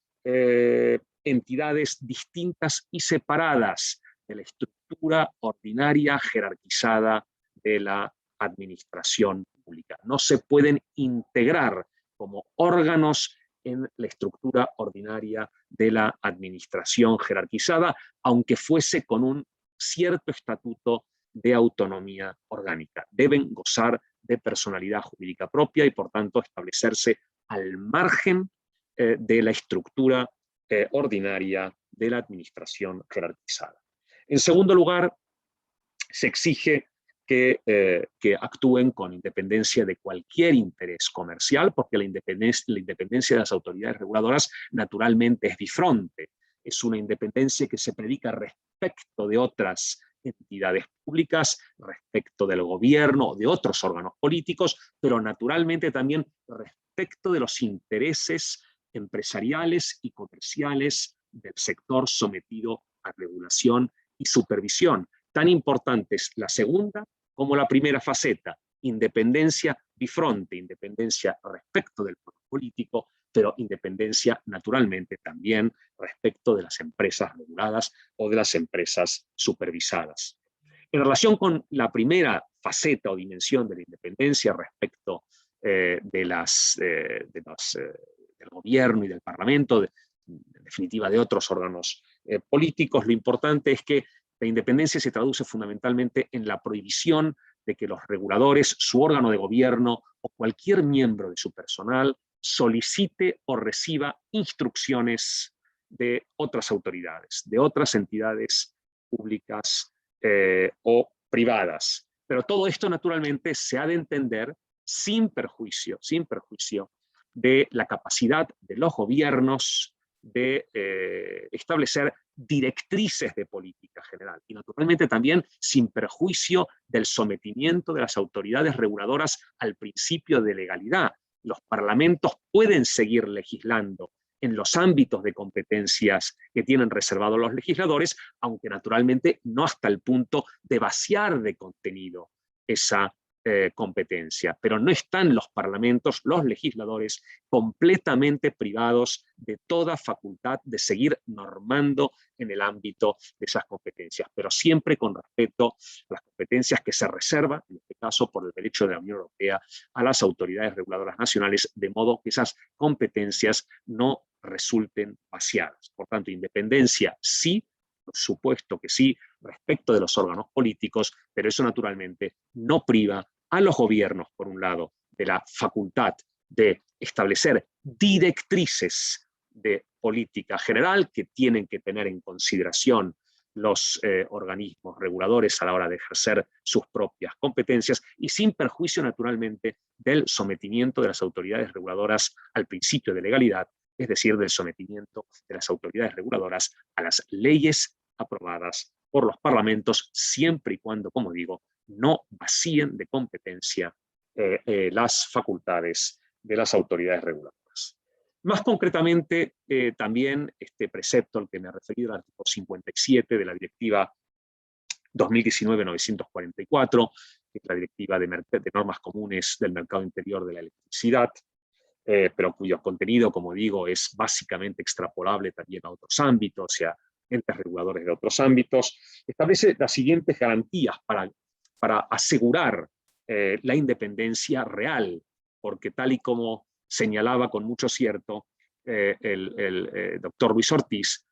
entidades distintas y separadas de la estructura ordinaria jerarquizada de la administración pública. No se pueden integrar como órganos en la estructura ordinaria de la administración jerarquizada, aunque fuese con un cierto estatuto de autonomía orgánica. Deben gozar de personalidad jurídica propia y, por tanto, establecerse al margen de la estructura ordinaria de la administración jerarquizada. En segundo lugar, se exige que actúen con independencia de cualquier interés comercial, porque la independencia de las autoridades reguladoras naturalmente es bifronte. Es una independencia que se predica respecto de otras entidades públicas, respecto del gobierno o de otros órganos políticos, pero naturalmente también respecto de los intereses empresariales y comerciales del sector sometido a regulación y supervisión. Tan importante es la segunda como la primera faceta, independencia bifronte, independencia respecto del poder político, pero independencia naturalmente también respecto de las empresas reguladas o de las empresas supervisadas. En relación con la primera faceta o dimensión de la independencia respecto del gobierno y del parlamento, en definitiva de otros órganos políticos, lo importante es que la independencia se traduce fundamentalmente en la prohibición de que los reguladores, su órgano de gobierno o cualquier miembro de su personal solicite o reciba instrucciones de otras autoridades, de otras entidades públicas o privadas. Pero todo esto naturalmente se ha de entender sin perjuicio de la capacidad de los gobiernos de establecer directrices de política general y naturalmente también sin perjuicio del sometimiento de las autoridades reguladoras al principio de legalidad. Los parlamentos pueden seguir legislando en los ámbitos de competencias que tienen reservados los legisladores, aunque naturalmente no hasta el punto de vaciar de contenido esa competencia, pero no están los parlamentos, los legisladores, completamente privados de toda facultad de seguir normando en el ámbito de esas competencias, pero siempre con respeto a las competencias que se reservan, en este caso por el derecho de la Unión Europea, a las autoridades reguladoras nacionales, de modo que esas competencias no resulten vaciadas. Por tanto, independencia sí, por supuesto que sí, respecto de los órganos políticos, pero eso naturalmente no priva a los gobiernos, por un lado, de la facultad de establecer directrices de política general que tienen que tener en consideración los organismos reguladores a la hora de ejercer sus propias competencias y sin perjuicio, naturalmente, del sometimiento de las autoridades reguladoras al principio de legalidad, es decir, del sometimiento de las autoridades reguladoras a las leyes aprobadas por los parlamentos, siempre y cuando, como digo, no vacíen de competencia las facultades de las autoridades reguladoras. Más concretamente, también este precepto al que me he referido, el artículo 57 de la Directiva 2019-944, que es la Directiva de Normas Comunes del Mercado Interior de la Electricidad, pero cuyo contenido, como digo, es básicamente extrapolable también a otros ámbitos y a entes reguladores de otros ámbitos, establece las siguientes garantías para asegurar la independencia real, porque tal y como señalaba con mucho cierto el doctor Luis Ortiz,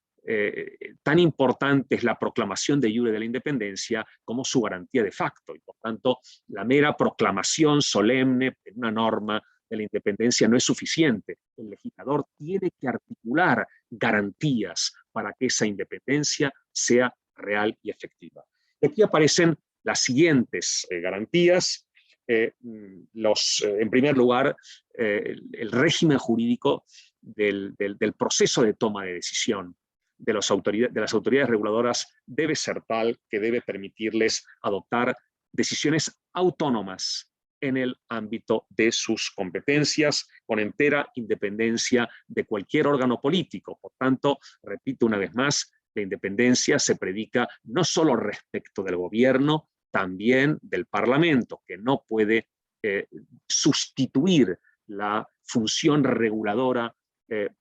tan importante es la proclamación de iure de la independencia como su garantía de facto, y por tanto la mera proclamación solemne de una norma de la independencia no es suficiente. El legislador tiene que articular garantías para que esa independencia sea real y efectiva. Y aquí aparecen las siguientes garantías. En primer lugar, el régimen jurídico del proceso de toma de decisión de las autoridades reguladoras debe ser tal que debe permitirles adoptar decisiones autónomas en el ámbito de sus competencias, con entera independencia de cualquier órgano político. Por tanto, repito una vez más, la independencia se predica no solo respecto del gobierno, también del Parlamento, que no puede sustituir la función reguladora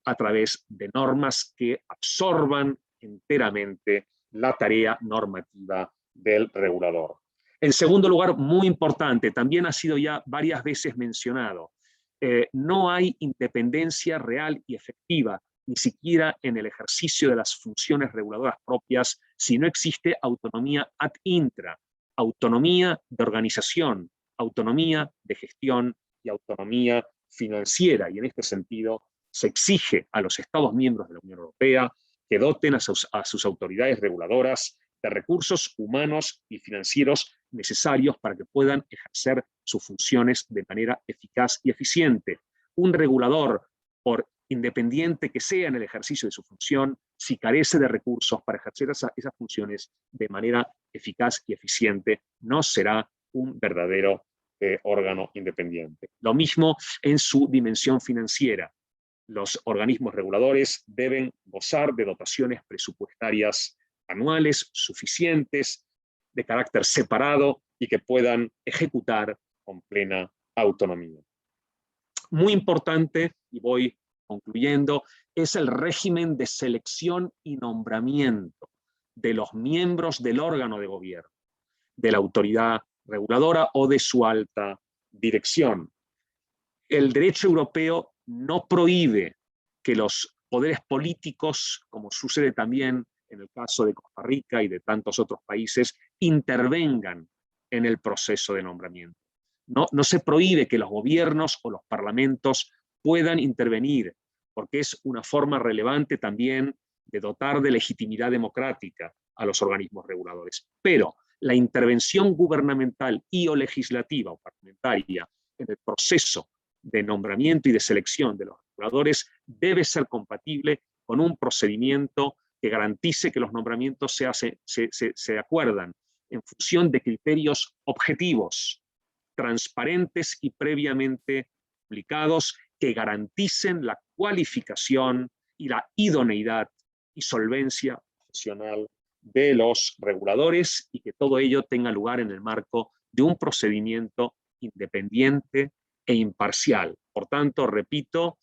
a través de normas que absorban enteramente la tarea normativa del regulador. En segundo lugar, muy importante, también ha sido ya varias veces mencionado, no hay independencia real y efectiva, ni siquiera en el ejercicio de las funciones reguladoras propias, si no existe autonomía ad intra, autonomía de organización, autonomía de gestión y autonomía financiera. Y en este sentido se exige a los Estados miembros de la Unión Europea que doten a sus autoridades reguladoras de recursos humanos y financieros necesarios para que puedan ejercer sus funciones de manera eficaz y eficiente. Un regulador, por independiente que sea en el ejercicio de su función, si carece de recursos para ejercer esas funciones de manera eficaz y eficiente, no será un verdadero órgano independiente. Lo mismo en su dimensión financiera. Los organismos reguladores deben gozar de dotaciones presupuestarias anuales suficientes, de carácter separado y que puedan ejecutar con plena autonomía. Muy importante, y voy concluyendo, es el régimen de selección y nombramiento de los miembros del órgano de gobierno, de la autoridad reguladora o de su alta dirección. El derecho europeo no prohíbe que los poderes políticos, como sucede también en el caso de Costa Rica y de tantos otros países, intervengan en el proceso de nombramiento. No se prohíbe que los gobiernos o los parlamentos puedan intervenir, porque es una forma relevante también de dotar de legitimidad democrática a los organismos reguladores. Pero la intervención gubernamental y o legislativa o parlamentaria en el proceso de nombramiento y de selección de los reguladores debe ser compatible con un procedimiento que garantice que los nombramientos se acuerdan en función de criterios objetivos, transparentes y previamente publicados, que garanticen la cualificación y la idoneidad y solvencia profesional de los reguladores, y que todo ello tenga lugar en el marco de un procedimiento independiente e imparcial. Por tanto, repito,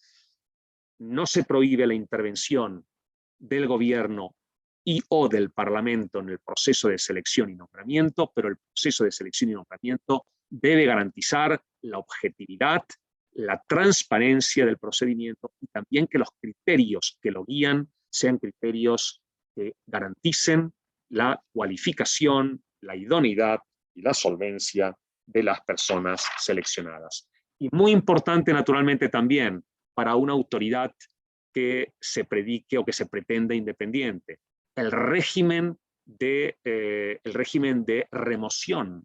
no se prohíbe la intervención del gobierno y o del Parlamento en el proceso de selección y nombramiento, pero el proceso de selección y nombramiento debe garantizar la objetividad, la transparencia del procedimiento y también que los criterios que lo guían sean criterios que garanticen la cualificación, la idoneidad y la solvencia de las personas seleccionadas. Y muy importante, naturalmente, también para una autoridad que se predique o que se pretenda independiente, el régimen de remoción,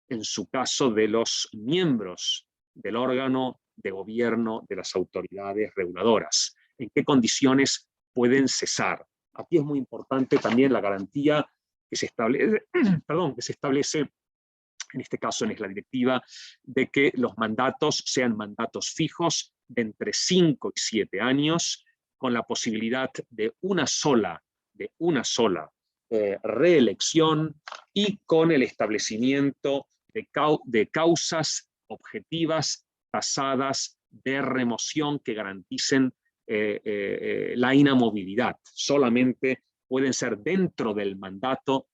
en su caso, de los miembros del órgano de gobierno de las autoridades reguladoras. ¿En qué condiciones pueden cesar? Aquí es muy importante también la garantía que se establece, en este caso en la directiva, de que los mandatos sean mandatos fijos de entre 5 y 7 años, con la posibilidad de una sola reelección y con el establecimiento de causas objetivas tasadas de remoción que garanticen la inamovilidad. Solamente pueden ser dentro del mandato,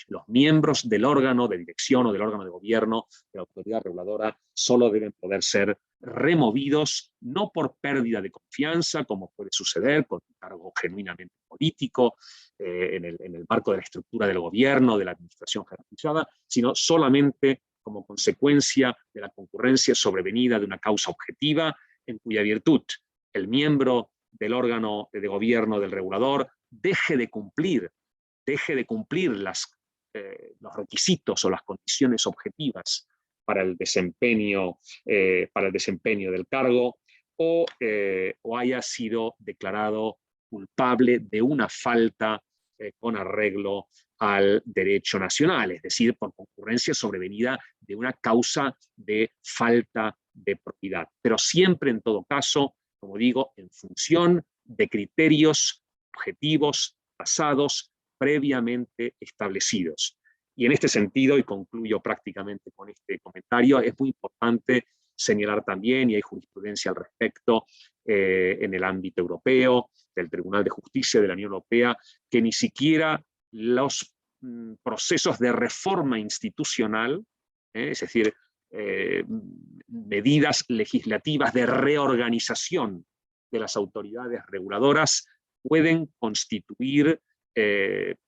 los miembros del órgano de dirección o del órgano de gobierno de la autoridad reguladora solo deben poder ser removidos, no por pérdida de confianza, como puede suceder con un cargo genuinamente político en el marco de la estructura del gobierno, de la administración jerarquizada, sino solamente como consecuencia de la concurrencia sobrevenida de una causa objetiva, en cuya virtud el miembro del órgano de gobierno del regulador deje de cumplir los requisitos o las condiciones objetivas para el desempeño del cargo, o haya sido declarado culpable de una falta con arreglo al derecho nacional, es decir, por concurrencia sobrevenida de una causa de falta de propiedad. Pero siempre, en todo caso, como digo, en función de criterios objetivos, tasados, previamente establecidos. Y en este sentido, y concluyo prácticamente con este comentario, es muy importante señalar también, y hay jurisprudencia al respecto en el ámbito europeo, del Tribunal de Justicia de la Unión Europea, que ni siquiera los procesos de reforma institucional, es decir, medidas legislativas de reorganización de las autoridades reguladoras, pueden constituir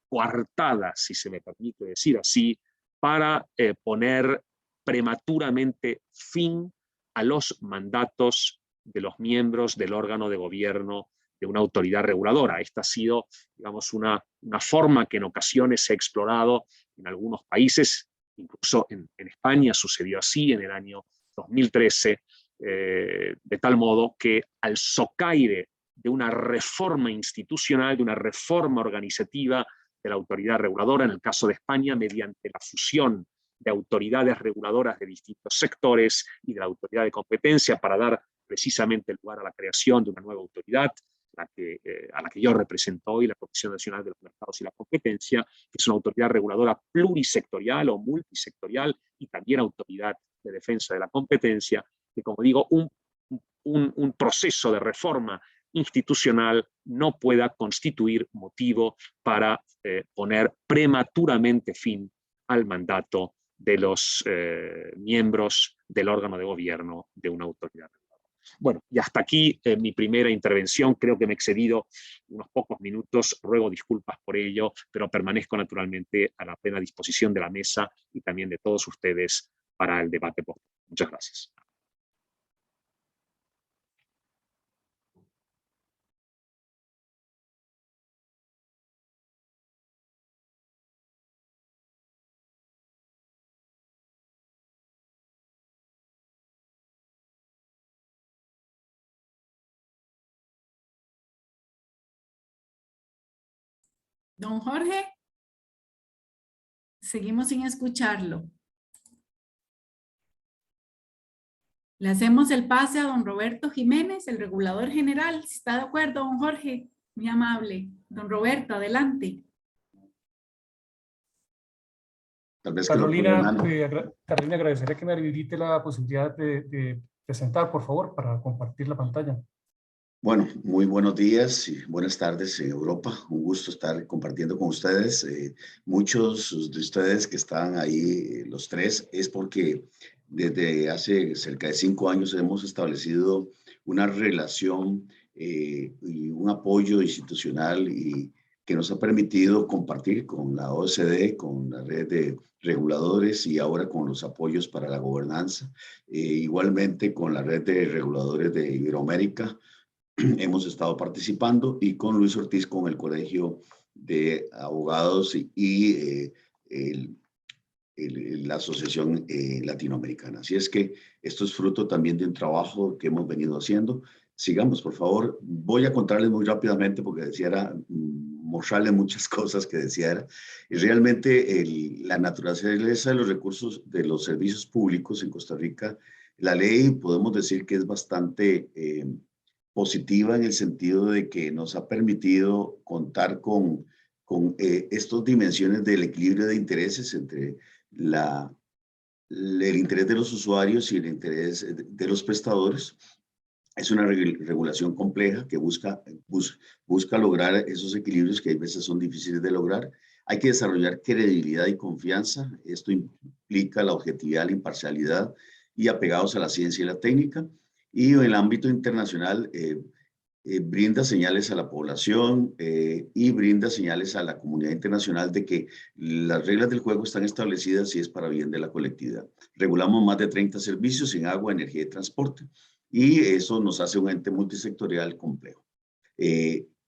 coartadas, si se me permite decir así, para poner prematuramente fin a los mandatos de los miembros del órgano de gobierno de una autoridad reguladora. Esta ha sido, digamos, una forma que en ocasiones se ha explorado en algunos países, incluso en España sucedió así en el año 2013, de tal modo que al socaire de una reforma institucional, de una reforma organizativa de la autoridad reguladora, en el caso de España, mediante la fusión de autoridades reguladoras de distintos sectores y de la autoridad de competencia para dar precisamente lugar a la creación de una nueva autoridad, a la que yo represento hoy, la Comisión Nacional de los Mercados y la Competencia, que es una autoridad reguladora plurisectorial o multisectorial y también autoridad de defensa de la competencia, que, como digo, un proceso de reforma institucional no pueda constituir motivo para poner prematuramente fin al mandato de los miembros del órgano de gobierno de una autoridad. Bueno, y hasta aquí mi primera intervención. Creo que me he excedido unos pocos minutos. Ruego disculpas por ello, pero permanezco naturalmente a la plena disposición de la mesa y también de todos ustedes para el debate. Muchas gracias. Don Jorge, seguimos sin escucharlo. Le hacemos el pase a don Roberto Jiménez, el regulador general. Si está de acuerdo, don Jorge, muy amable. Don Roberto, adelante. Tal vez Carolina, Carolina, agradecería que me habilite la posibilidad de presentar, por favor, para compartir la pantalla. Bueno, muy buenos días y buenas tardes en Europa. Un gusto estar compartiendo con ustedes. Muchos de ustedes que están ahí, los tres, es porque desde hace cerca de 5 años hemos establecido una relación y un apoyo institucional y que nos ha permitido compartir con la OCDE, con la red de reguladores y ahora con los apoyos para la gobernanza. Igualmente con la red de reguladores de Iberoamérica hemos estado participando, y con Luis Ortiz con el Colegio de Abogados y la Asociación Latinoamericana. Así es que esto es fruto también de un trabajo que hemos venido haciendo. Sigamos, por favor. Voy a contarles muy rápidamente porque decía mostrarles muchas cosas que decía. Y realmente la naturaleza de los recursos de los servicios públicos en Costa Rica, la ley podemos decir que es bastante positiva en el sentido de que nos ha permitido contar con estas dimensiones del equilibrio de intereses entre el interés de los usuarios y el interés de los prestadores. Es una regulación compleja que busca lograr esos equilibrios que a veces son difíciles de lograr. Hay que desarrollar credibilidad y confianza. Esto implica la objetividad, la imparcialidad y apegados a la ciencia y la técnica. Y en el ámbito internacional brinda señales a la población y brinda señales a la comunidad internacional de que las reglas del juego están establecidas y es para bien de la colectividad. Regulamos más de 30 servicios en agua, energía y transporte, y eso nos hace un ente multisectorial complejo.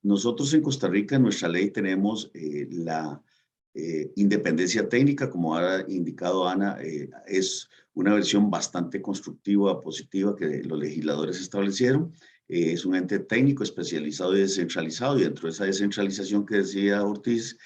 Nosotros en Costa Rica, en nuestra ley, tenemos la independencia técnica, como ha indicado Ana, es una versión bastante constructiva, positiva que los legisladores establecieron. Es un ente técnico especializado y descentralizado, y dentro de esa descentralización que decía Ortiz,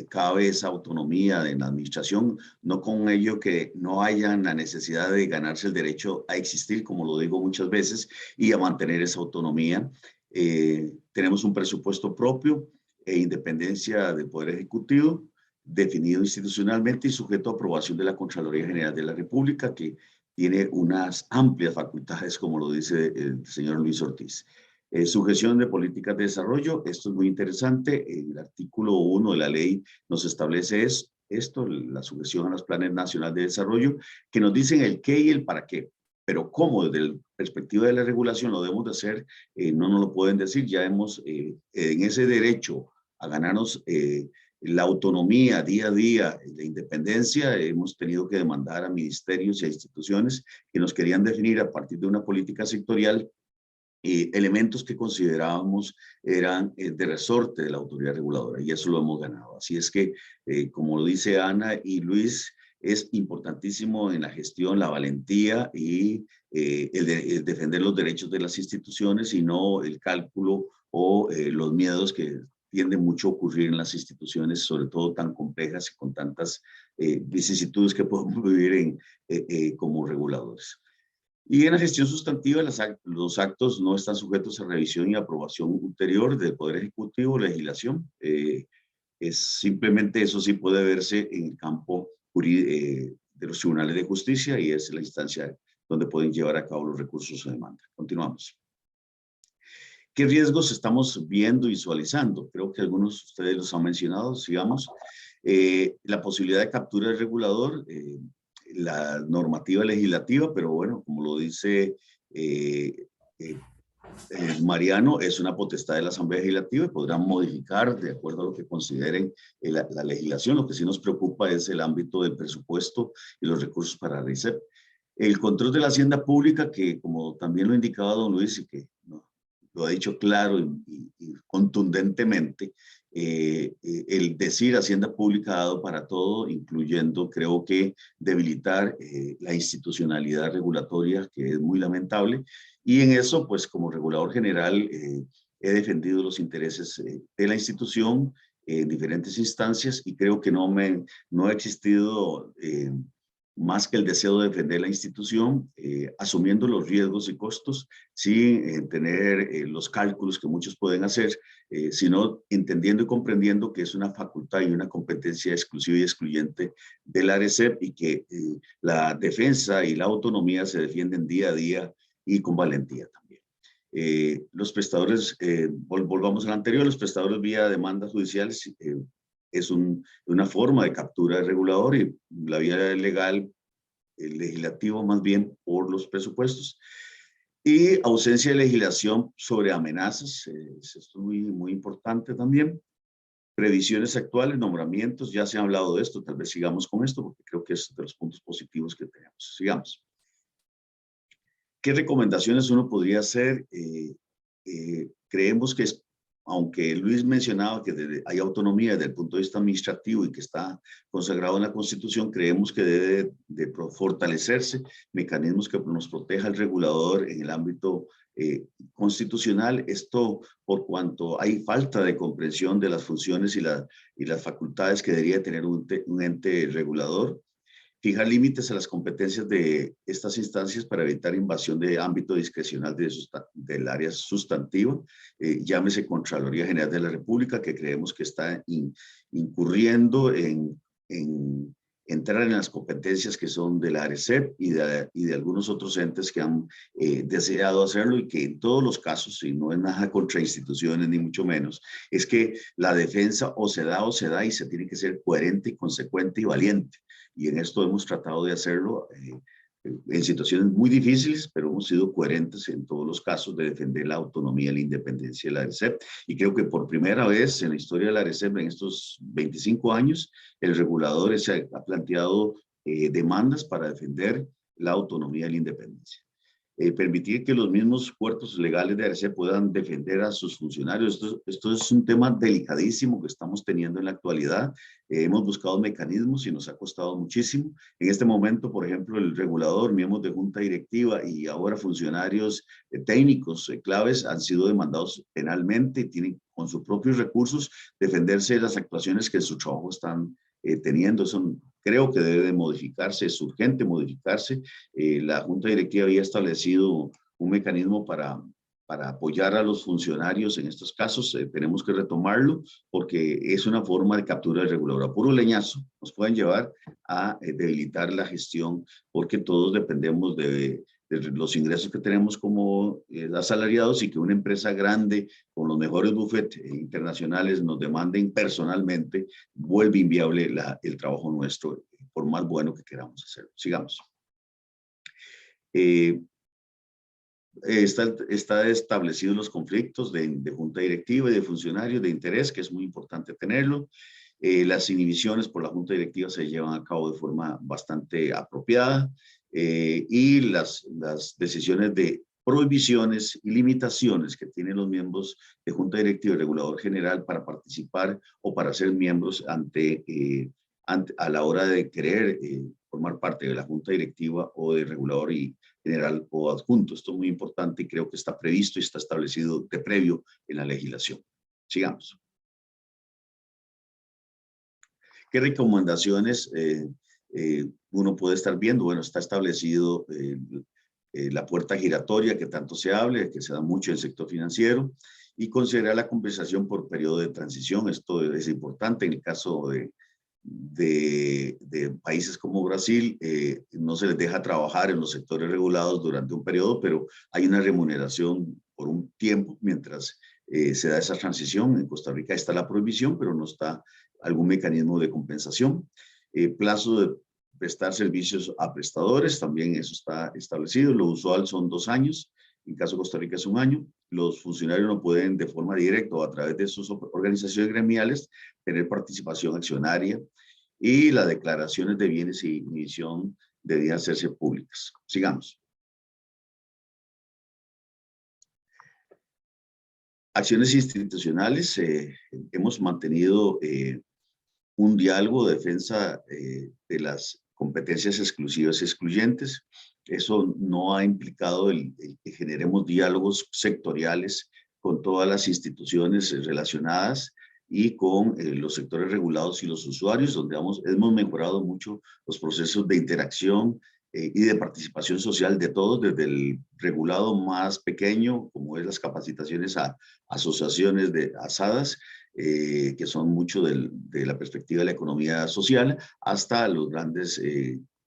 cabe esa autonomía en la administración, no con ello que no haya la necesidad de ganarse el derecho a existir, como lo digo muchas veces, y a mantener esa autonomía. Tenemos un presupuesto propio e independencia del Poder Ejecutivo, definido institucionalmente y sujeto a aprobación de la Contraloría General de la República, que tiene unas amplias facultades, como lo dice el señor Luis Ortiz. Sujeción de políticas de desarrollo, esto es muy interesante. El artículo 1 de la ley nos establece esto, la sujeción a los planes nacionales de desarrollo, que nos dicen el qué y el para qué. Pero cómo, desde la perspectiva de la regulación, lo debemos de hacer, no nos lo pueden decir. Ya hemos, en ese derecho a ganarnos la autonomía día a día, la independencia, hemos tenido que demandar a ministerios y a instituciones que nos querían definir a partir de una política sectorial elementos que considerábamos eran de resorte de la autoridad reguladora, y eso lo hemos ganado. Así es que, como lo dice Ana y Luis, es importantísimo en la gestión la valentía y el defender los derechos de las instituciones y no el cálculo o los miedos que tiende mucho a ocurrir en las instituciones, sobre todo tan complejas y con tantas vicisitudes que podemos vivir como reguladores. Y en la gestión sustantiva, los actos no están sujetos a revisión y aprobación ulterior del Poder Ejecutivo o legislación. Es simplemente eso sí puede verse en el campo de los tribunales de justicia, y es la instancia donde pueden llevar a cabo los recursos de demanda. Continuamos. ¿Qué riesgos estamos viendo y visualizando? Creo que algunos de ustedes los han mencionado. Sigamos. La posibilidad de captura del regulador, la normativa legislativa, pero bueno, como lo dice Mariano, es una potestad de la Asamblea Legislativa y podrán modificar de acuerdo a lo que consideren la legislación. Lo que sí nos preocupa es el ámbito del presupuesto y los recursos para la RICEP. El control de la hacienda pública, que como también lo indicaba don Luis y que lo ha dicho claro y contundentemente, el decir hacienda pública ha dado para todo, incluyendo, creo que, debilitar la institucionalidad regulatoria, que es muy lamentable. Y en eso, pues como regulador general, he defendido los intereses de la institución en diferentes instancias, y creo que no ha existido más que el deseo de defender la institución, asumiendo los riesgos y costos, sin tener los cálculos que muchos pueden hacer, sino entendiendo y comprendiendo que es una facultad y una competencia exclusiva y excluyente del ARECEP, y que la defensa y la autonomía se defienden día a día y con valentía también. Los prestadores, volvamos al anterior, los prestadores vía demandas judiciales es una forma de captura del regulador, y la vía legal, el legislativo más bien por los presupuestos. Y ausencia de legislación sobre amenazas, esto es muy importante también. Previsiones actuales, nombramientos, ya se ha hablado de esto, tal vez sigamos con esto porque creo que es de los puntos positivos que tenemos. Sigamos. ¿Qué recomendaciones uno podría hacer? Creemos que aunque Luis mencionaba que hay autonomía desde el punto de vista administrativo y que está consagrado en la Constitución, creemos que debe de fortalecerse mecanismos que nos proteja el regulador en el ámbito constitucional. Esto por cuanto hay falta de comprensión de las funciones y las facultades que debería tener un ente regulador. Fijar límites a las competencias de estas instancias para evitar invasión de ámbito discrecional del área sustantiva, llámese Contraloría General de la República, que creemos que está incurriendo en entrar en las competencias que son de la ARECEP y de algunos otros entes que han deseado hacerlo, y que en todos los casos, y no es nada contra instituciones ni mucho menos, es que la defensa o se da y se tiene que ser coherente y consecuente y valiente. Y en esto hemos tratado de hacerlo en situaciones muy difíciles, pero hemos sido coherentes en todos los casos de defender la autonomía y la independencia de la ARECEP. Y creo que por primera vez en la historia de la ARECEP, en estos 25 años, el regulador se ha planteado demandas para defender la autonomía y la independencia. permitir que los mismos cuerpos legales de ARECEP puedan defender a sus funcionarios. Esto es un tema delicadísimo que estamos teniendo en la actualidad. Hemos buscado mecanismos y nos ha costado muchísimo. En este momento, por ejemplo, el regulador, miembros de junta directiva y ahora funcionarios técnicos claves han sido demandados penalmente y tienen con sus propios recursos defenderse de las actuaciones que en su trabajo están teniendo. Eso creo que debe de modificarse, es urgente modificarse. La Junta Directiva había establecido un mecanismo para apoyar a los funcionarios en estos casos. Tenemos que retomarlo porque es una forma de captura del regulador. A puro leñazo nos pueden llevar a debilitar la gestión porque todos dependemos de los ingresos que tenemos como asalariados y que una empresa grande con los mejores bufetes internacionales nos demanden personalmente, vuelve inviable el trabajo nuestro, por más bueno que queramos hacerlo. Sigamos. Está establecidos los conflictos de junta directiva y de funcionarios de interés, que es muy importante tenerlo. Las inhibiciones por la junta directiva se llevan a cabo de forma bastante apropiada. Y las decisiones de prohibiciones y limitaciones que tienen los miembros de Junta Directiva y Regulador General para participar o para ser miembros a la hora de querer formar parte de la Junta Directiva o de Regulador y General o adjunto. Esto es muy importante y creo que está previsto y está establecido de previo en la legislación. Sigamos. ¿Qué recomendaciones uno puede estar viendo? Bueno, está establecido la puerta giratoria que tanto se hable, que se da mucho en el sector financiero, y considerar la compensación por periodo de transición. Esto es importante en el caso de países como Brasil. No se les deja trabajar en los sectores regulados durante un periodo, pero hay una remuneración por un tiempo mientras se da esa transición. En Costa Rica está la prohibición, pero no está algún mecanismo de compensación. Plazo de prestar servicios a prestadores, también eso está establecido. Lo usual son 2 años, en caso de Costa Rica es 1 año. Los funcionarios no pueden de forma directa o a través de sus organizaciones gremiales tener participación accionaria, y las declaraciones de bienes y misión debían hacerse públicas. Sigamos. Acciones institucionales. Hemos mantenido un diálogo de defensa de las competencias exclusivas y excluyentes. Eso no ha implicado el que generemos diálogos sectoriales con todas las instituciones relacionadas y con los sectores regulados y los usuarios, donde hemos mejorado mucho los procesos de interacción y de participación social de todos, desde el regulado más pequeño, como es las capacitaciones a asociaciones de asadas, que son mucho de la perspectiva de la economía social, hasta los grandes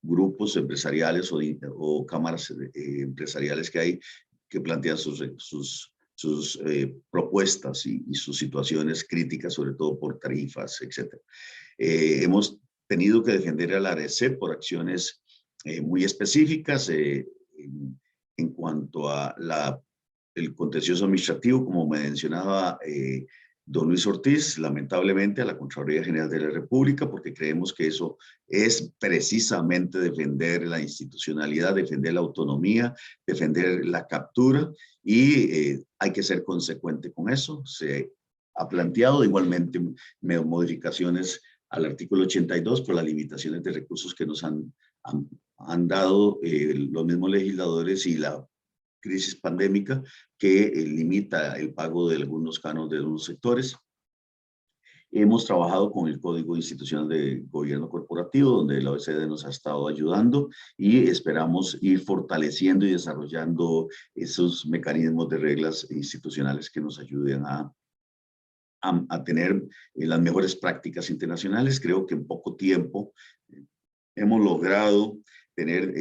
grupos empresariales o cámaras empresariales que hay, que plantean sus propuestas y sus situaciones críticas, sobre todo por tarifas, etc. Hemos tenido que defender a la ARECEP por acciones muy específicas en cuanto a el contencioso administrativo, como mencionaba don Luis Ortiz, lamentablemente a la Contraloría General de la República, porque creemos que eso es precisamente defender la institucionalidad, defender la autonomía, defender la captura, y hay que ser consecuente con eso. Se ha planteado igualmente modificaciones al artículo 82 por las limitaciones de recursos que nos han dado los mismos legisladores y la crisis pandémica que limita el pago de algunos cánones de algunos sectores. Hemos trabajado con el Código Institucional de Gobierno Corporativo, donde la OECD nos ha estado ayudando, y esperamos ir fortaleciendo y desarrollando esos mecanismos de reglas institucionales que nos ayuden a tener las mejores prácticas internacionales. Creo que en poco tiempo hemos logrado tener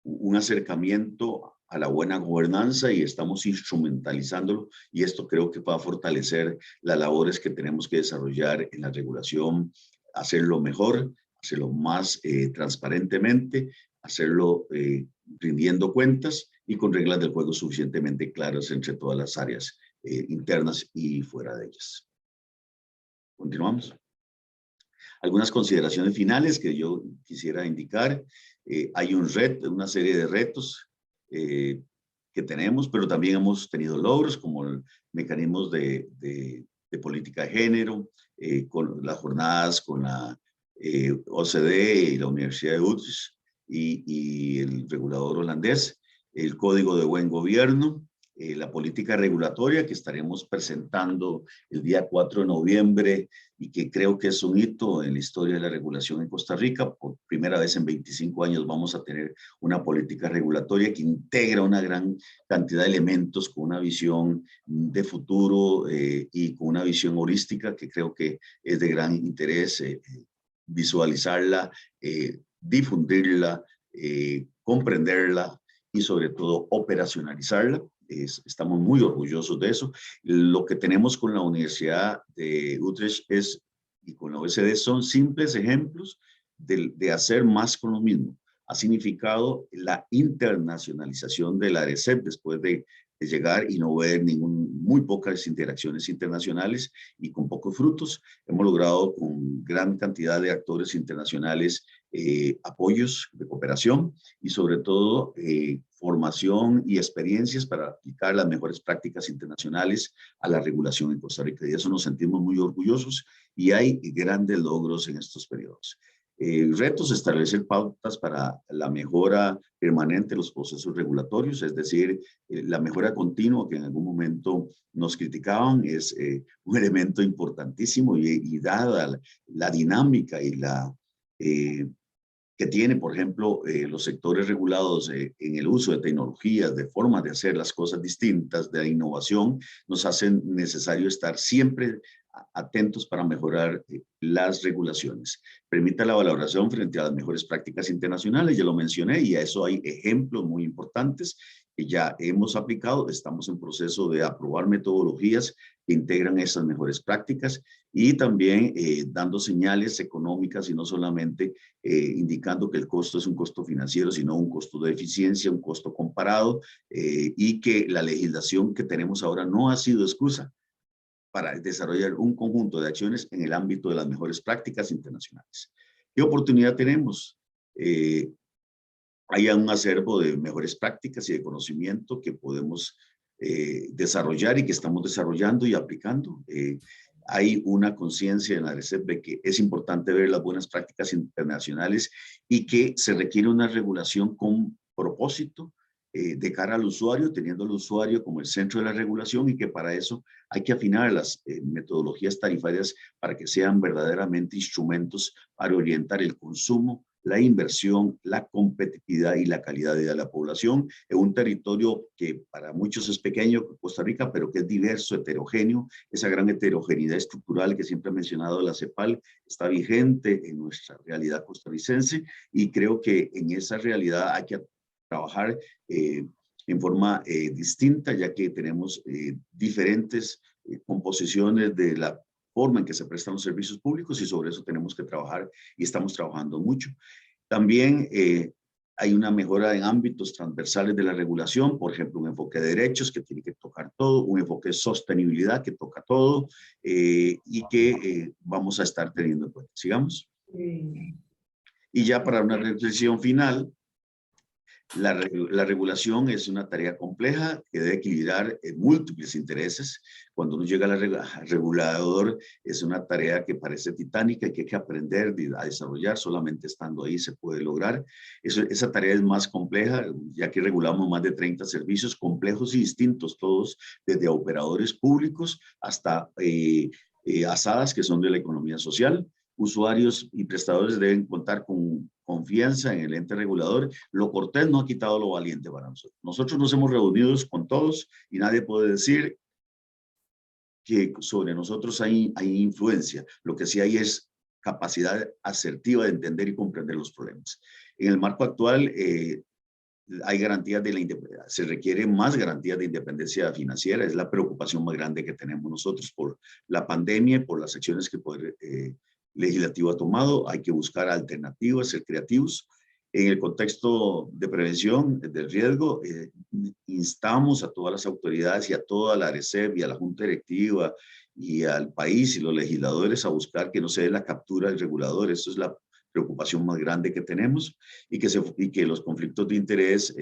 un acercamiento a la buena gobernanza y estamos instrumentalizándolo, y esto creo que va a fortalecer las labores que tenemos que desarrollar en la regulación, hacerlo mejor, hacerlo más transparentemente, hacerlo rindiendo cuentas y con reglas del juego suficientemente claras entre todas las áreas internas y fuera de ellas. Continuamos. Algunas consideraciones finales que yo quisiera indicar. Hay una serie de retos que tenemos, pero también hemos tenido logros como el mecanismos de política de género, con las jornadas con la OCDE y la Universidad de Utrecht y el regulador holandés, el Código de Buen Gobierno, la política regulatoria que estaremos presentando el día 4 de noviembre y que creo que es un hito en la historia de la regulación en Costa Rica. Por primera vez en 25 años vamos a tener una política regulatoria que integra una gran cantidad de elementos con una visión de futuro y con una visión holística que creo que es de gran interés visualizarla, difundirla, comprenderla y sobre todo operacionalizarla. Estamos muy orgullosos de eso. Lo que tenemos con la Universidad de Utrecht y con la OECD son simples ejemplos de hacer más con lo mismo. Ha significado la internacionalización de la ARECEP después de llegar y no ver muy pocas interacciones internacionales y con pocos frutos. Hemos logrado con gran cantidad de actores internacionales apoyos de cooperación y sobre todo formación y experiencias para aplicar las mejores prácticas internacionales a la regulación en Costa Rica. Y de eso nos sentimos muy orgullosos y hay grandes logros en estos periodos. Retos, establecer pautas para la mejora permanente de los procesos regulatorios, es decir, la mejora continua que en algún momento nos criticaban es un elemento importantísimo y dada la dinámica y la que tiene, por ejemplo, los sectores regulados en el uso de tecnologías, de formas de hacer las cosas distintas, de innovación, nos hacen necesario estar siempre atentos para mejorar las regulaciones. Permita la valoración frente a las mejores prácticas internacionales, ya lo mencioné, y a eso hay ejemplos muy importantes que ya hemos aplicado. Estamos en proceso de aprobar metodologías que integran esas mejores prácticas y también dando señales económicas y no solamente indicando que el costo es un costo financiero, sino un costo de eficiencia, un costo comparado y que la legislación que tenemos ahora no ha sido excusa para desarrollar un conjunto de acciones en el ámbito de las mejores prácticas internacionales. ¿Qué oportunidad tenemos? Hay un acervo de mejores prácticas y de conocimiento que podemos desarrollar y que estamos desarrollando y aplicando. Hay una conciencia en la ARECEP de que es importante ver las buenas prácticas internacionales y que se requiere una regulación con propósito de cara al usuario, teniendo al usuario como el centro de la regulación y que para eso hay que afinar las metodologías tarifarias para que sean verdaderamente instrumentos para orientar el consumo, la inversión, la competitividad y la calidad de vida de la población en un territorio que para muchos es pequeño, Costa Rica, pero que es diverso, heterogéneo. Esa gran heterogeneidad estructural que siempre ha mencionado la CEPAL está vigente en nuestra realidad costarricense y creo que en esa realidad hay que trabajar en forma distinta, ya que tenemos diferentes composiciones de la forma en que se prestan los servicios públicos y sobre eso tenemos que trabajar y estamos trabajando mucho. También hay una mejora en ámbitos transversales de la regulación, por ejemplo, un enfoque de derechos que tiene que tocar todo, un enfoque de sostenibilidad que toca todo y que vamos a estar teniendo en cuenta. Sigamos. Y ya para una reflexión final, la regulación es una tarea compleja que debe equilibrar múltiples intereses. Cuando uno llega al regulador es una tarea que parece titánica y que hay que aprender a desarrollar. Solamente estando ahí se puede lograr. Esa tarea es más compleja, ya que regulamos más de 30 servicios complejos y distintos, todos desde operadores públicos hasta asadas que son de la economía social. Usuarios y prestadores deben contar con confianza en el ente regulador. Lo cortés no ha quitado lo valiente para nosotros. Nosotros nos hemos reunido con todos y nadie puede decir que sobre nosotros hay influencia. Lo que sí hay es capacidad asertiva de entender y comprender los problemas. En el marco actual hay garantías de la independencia, se requieren más garantías de independencia financiera. Es la preocupación más grande que tenemos nosotros por la pandemia y por las acciones que el legislativo ha tomado. Hay que buscar alternativas, ser creativos. En el contexto de prevención del riesgo, instamos a todas las autoridades y a toda la ARECEP y a la Junta Directiva y al país y los legisladores a buscar que no se dé la captura del regulador. Eso es la preocupación más grande que tenemos y que los conflictos de interés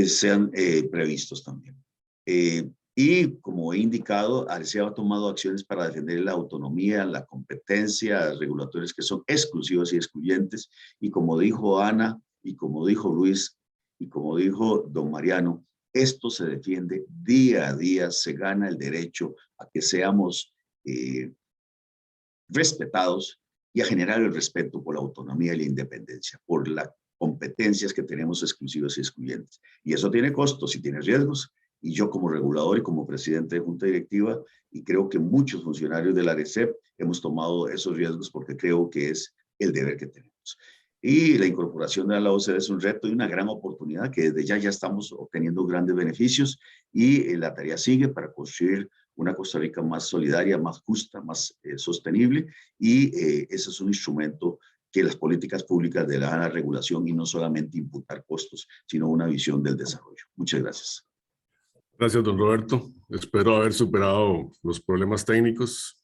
sean previstos también. Y como he indicado, ARCEP ha tomado acciones para defender la autonomía, la competencia, regulatorios que son exclusivos y excluyentes. Y como dijo Ana, y como dijo Luis, y como dijo don Mariano, esto se defiende día a día, se gana el derecho a que seamos respetados y a generar el respeto por la autonomía y la independencia, por las competencias que tenemos exclusivas y excluyentes. Y eso tiene costos y tiene riesgos. Y yo como regulador y como presidente de junta directiva, y creo que muchos funcionarios de la ARCEP hemos tomado esos riesgos porque creo que es el deber que tenemos. Y la incorporación de la OCDE es un reto y una gran oportunidad que desde ya estamos obteniendo grandes beneficios y la tarea sigue para construir una Costa Rica más solidaria, más justa, más sostenible, y ese es un instrumento que las políticas públicas de la regulación y no solamente imputar costos, sino una visión del desarrollo. Muchas gracias. Gracias, don Roberto. Espero haber superado los problemas técnicos.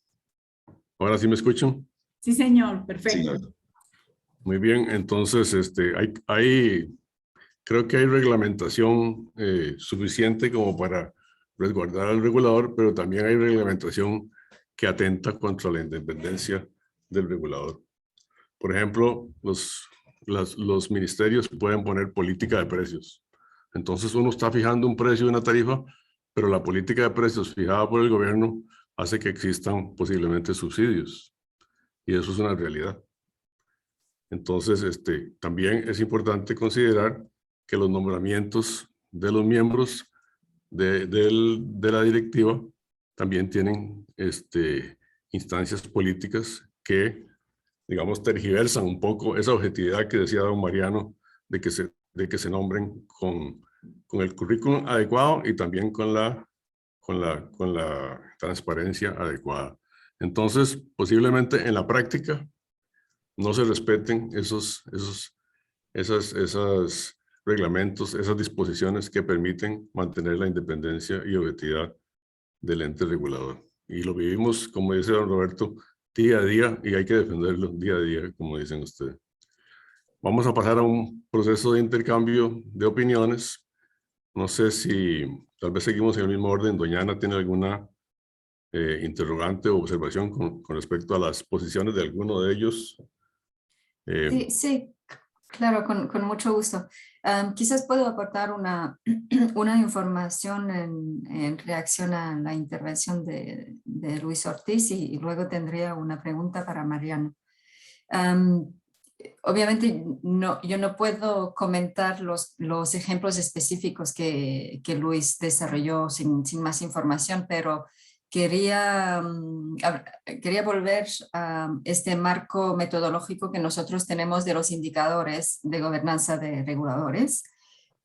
¿Ahora sí me escuchan? Sí, señor. Perfecto. Señor. Muy bien, entonces creo que hay reglamentación suficiente como para resguardar al regulador, pero también hay reglamentación que atenta contra la independencia del regulador. Por ejemplo, los ministerios pueden poner política de precios. Entonces uno está fijando un precio de una tarifa, pero la política de precios fijada por el gobierno hace que existan posiblemente subsidios. Y eso es una realidad. Entonces, también es importante considerar que los nombramientos de los miembros de la directiva también tienen instancias políticas que, digamos, tergiversan un poco esa objetividad que decía don Mariano de que se nombren con el currículum adecuado y también con la transparencia adecuada. Entonces, posiblemente en la práctica no se respeten esos reglamentos, esas disposiciones que permiten mantener la independencia y objetividad del ente regulador. Y lo vivimos, como dice don Roberto, día a día, y hay que defenderlo día a día, como dicen ustedes. Vamos a pasar a un proceso de intercambio de opiniones. No sé si tal vez seguimos en el mismo orden. Doña Ana tiene alguna interrogante o observación con respecto a las posiciones de alguno de ellos. Sí, claro, con mucho gusto. Quizás puedo aportar una información en reacción a la intervención de Luis Ortiz y luego tendría una pregunta para Mariano. Obviamente yo no puedo comentar los ejemplos específicos que Luis desarrolló sin más información, pero quería volver a este marco metodológico que nosotros tenemos de los indicadores de gobernanza de reguladores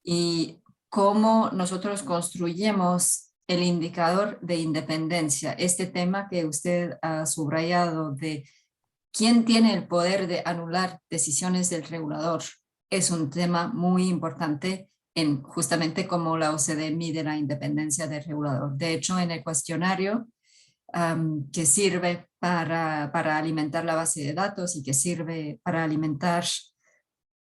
y cómo nosotros construyemos el indicador de independencia. Este tema que usted ha subrayado de quién tiene el poder de anular decisiones del regulador es un tema muy importante en justamente cómo la OCDE mide la independencia del regulador. De hecho, en el cuestionario que sirve para alimentar la base de datos y que sirve para alimentar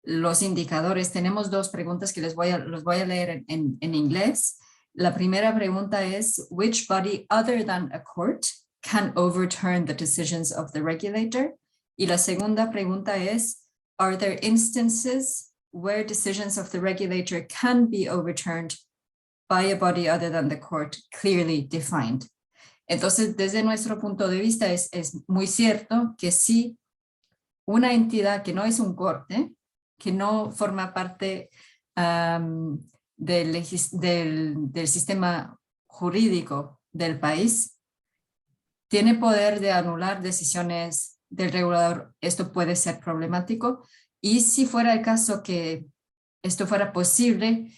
los indicadores, tenemos dos preguntas que los voy a leer en inglés. La primera pregunta es, which body other than a court can overturn the decisions of the regulator? Y la segunda pregunta es, are there instances where decisions of the regulator can be overturned by a body other than the court clearly defined? Entonces, desde nuestro punto de vista es muy cierto que si una entidad que no es un corte, que no forma parte del sistema jurídico del país, tiene poder de anular decisiones del regulador, esto puede ser problemático. Y si fuera el caso que esto fuera posible,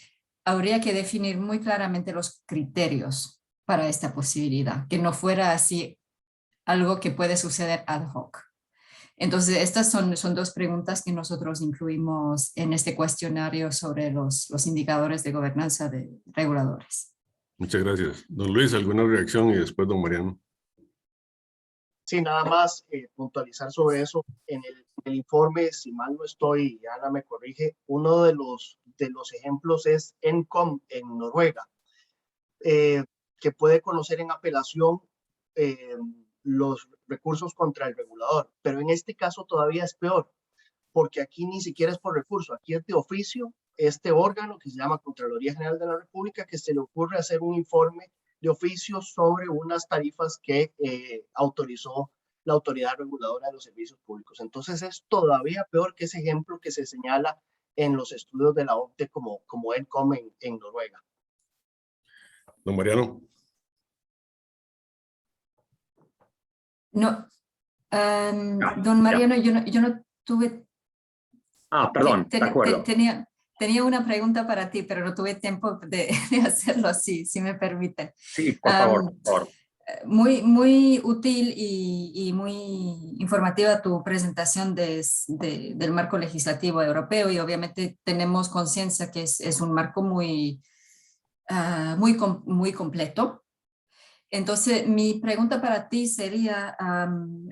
habría que definir muy claramente los criterios para esta posibilidad, que no fuera así algo que puede suceder ad hoc. Entonces, estas son dos preguntas que nosotros incluimos en este cuestionario sobre los indicadores de gobernanza de reguladores. Muchas gracias. Don Luis, ¿alguna reacción? Y después don Mariano. Sí, nada más puntualizar sobre eso. En el informe, si mal no estoy, y Ana me corrige, uno de de los ejemplos es Nkom en Noruega, que puede conocer en apelación los recursos contra el regulador. Pero en este caso todavía es peor, porque aquí ni siquiera es por recurso, aquí es de oficio este órgano que se llama Contraloría General de la República, que se le ocurre hacer un informe de oficio sobre unas tarifas que autorizó la autoridad reguladora de los servicios públicos. Entonces es todavía peor que ese ejemplo que se señala en los estudios de la OCDE como Nkom en Noruega. Don Mariano. No, don Ya. Mariano, yo no tuve... Perdón, de acuerdo. Tenía una pregunta para ti, pero no tuve tiempo de hacerlo así, si me permiten. Sí, por favor, por favor. Muy útil y muy informativa tu presentación del marco legislativo europeo, y obviamente tenemos conciencia que es un marco muy completo. Entonces, mi pregunta para ti sería,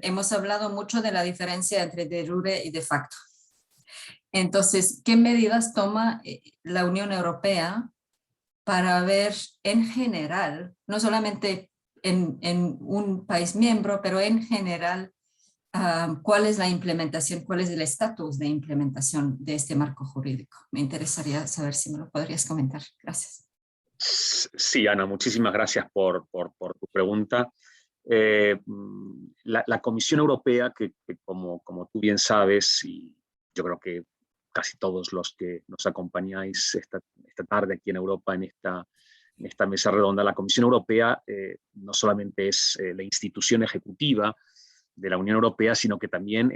hemos hablado mucho de la diferencia entre de jure y de facto. Entonces, ¿qué medidas toma la Unión Europea para ver en general, no solamente en un país miembro, pero en general, cuál es la implementación, cuál es el estatus de implementación de este marco jurídico? Me interesaría saber si me lo podrías comentar. Gracias. Sí, Ana, muchísimas gracias por tu pregunta. La Comisión Europea, que como tú bien sabes, y yo creo que casi todos los que nos acompañáis esta tarde aquí en Europa, en esta mesa redonda, la Comisión Europea no solamente es la institución ejecutiva de la Unión Europea, sino que también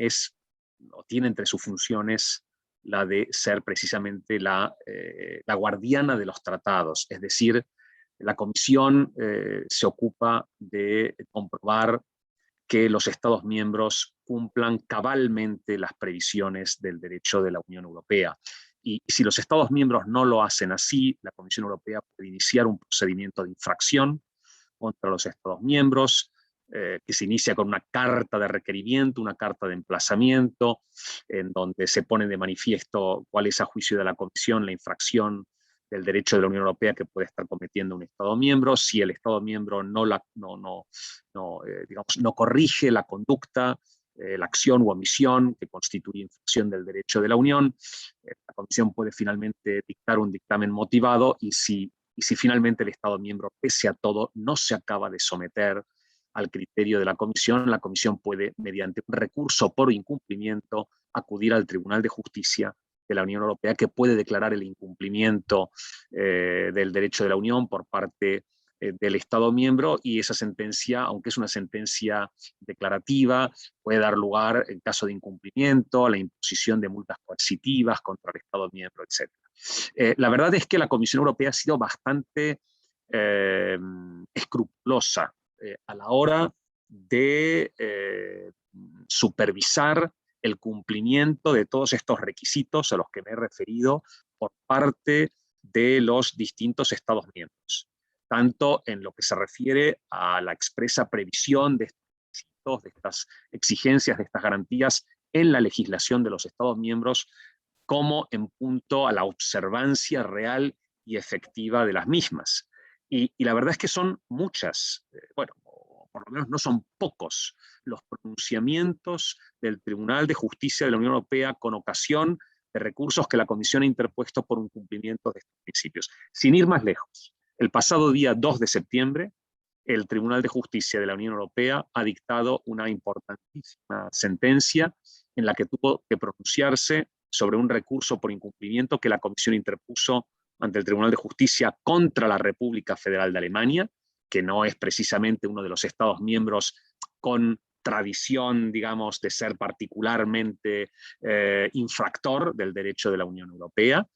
tiene entre sus funciones la de ser precisamente la guardiana de los tratados. Es decir, la Comisión se ocupa de comprobar que los Estados miembros cumplan cabalmente las previsiones del derecho de la Unión Europea. Y si los Estados miembros no lo hacen así, la Comisión Europea puede iniciar un procedimiento de infracción contra los Estados miembros, que se inicia con una carta de requerimiento, una carta de emplazamiento, en donde se pone de manifiesto cuál es, a juicio de la Comisión, la infracción del derecho de la Unión Europea que puede estar cometiendo un Estado miembro. Si el Estado miembro no corrige la conducta, la acción u omisión que constituye infracción del derecho de la Unión, la Comisión puede finalmente dictar un dictamen motivado, y si finalmente el Estado miembro, pese a todo, no se acaba de someter al criterio de la Comisión puede, mediante un recurso por incumplimiento, acudir al Tribunal de Justicia de la Unión Europea, que puede declarar el incumplimiento del derecho de la Unión por parte del Estado miembro, y esa sentencia, aunque es una sentencia declarativa, puede dar lugar, en caso de incumplimiento, a la imposición de multas coercitivas contra el Estado miembro, etc. La verdad es que la Comisión Europea ha sido bastante escrupulosa a la hora de supervisar el cumplimiento de todos estos requisitos a los que me he referido por parte de los distintos Estados miembros, tanto en lo que se refiere a la expresa previsión de estos requisitos, de estas exigencias, de estas garantías en la legislación de los Estados miembros, como en punto a la observancia real y efectiva de las mismas. Y la verdad es que son muchas, por lo menos no son pocos, los pronunciamientos del Tribunal de Justicia de la Unión Europea con ocasión de recursos que la Comisión ha interpuesto por incumplimiento de estos principios. Sin ir más lejos, el pasado día 2 de septiembre, el Tribunal de Justicia de la Unión Europea ha dictado una importantísima sentencia en la que tuvo que pronunciarse sobre un recurso por incumplimiento que la Comisión interpuso ante el Tribunal de Justicia contra la República Federal de Alemania, que no es precisamente uno de los Estados miembros con tradición, digamos, de ser particularmente infractor del derecho de la Unión Europea.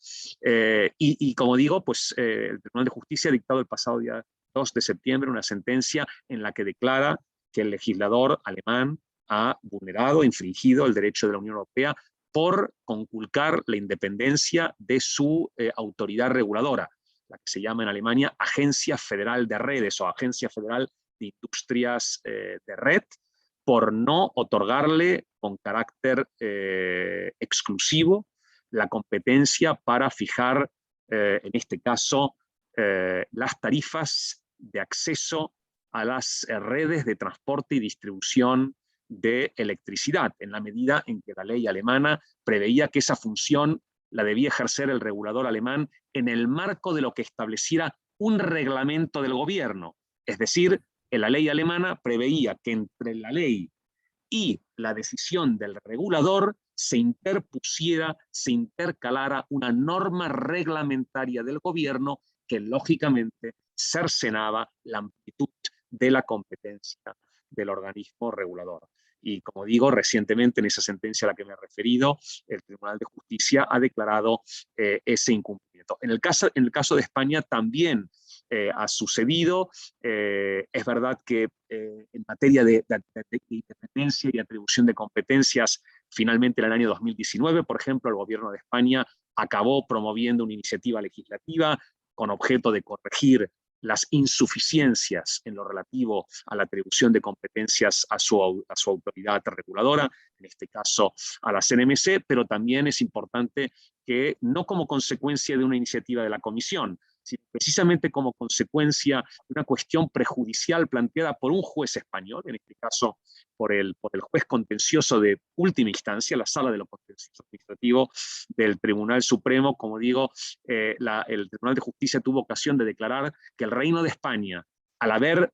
Y como digo, pues el Tribunal de Justicia ha dictado el pasado día 2 de septiembre una sentencia en la que declara que el legislador alemán ha vulnerado, infringido el derecho de la Unión Europea por conculcar la independencia de su autoridad reguladora, la que se llama en Alemania Agencia Federal de Redes o Agencia Federal de Industrias de Red, por no otorgarle con carácter exclusivo la competencia para fijar, en este caso, las tarifas de acceso a las redes de transporte y distribución de electricidad, en la medida en que la ley alemana preveía que esa función la debía ejercer el regulador alemán en el marco de lo que estableciera un reglamento del gobierno. Es decir, en la ley alemana preveía que entre la ley y la decisión del regulador se interpusiera, se intercalara una norma reglamentaria del gobierno que lógicamente cercenaba la amplitud de la competencia del organismo regulador. Y como digo, recientemente en esa sentencia a la que me he referido, el Tribunal de Justicia ha declarado ese incumplimiento. En el caso de España también ha sucedido. Es verdad que en materia de independencia y atribución de competencias, finalmente en el año 2019, por ejemplo, el gobierno de España acabó promoviendo una iniciativa legislativa con objeto de corregir las insuficiencias en lo relativo a la atribución de competencias a su autoridad reguladora, en este caso a la CNMC, pero también es importante que no como consecuencia de una iniciativa de la Comisión, sino precisamente como consecuencia de una cuestión prejudicial planteada por un juez español, en este caso por el juez contencioso de última instancia, la Sala de lo Contencioso Administrativo del Tribunal Supremo. Como digo, el Tribunal de Justicia tuvo ocasión de declarar que el Reino de España, al haber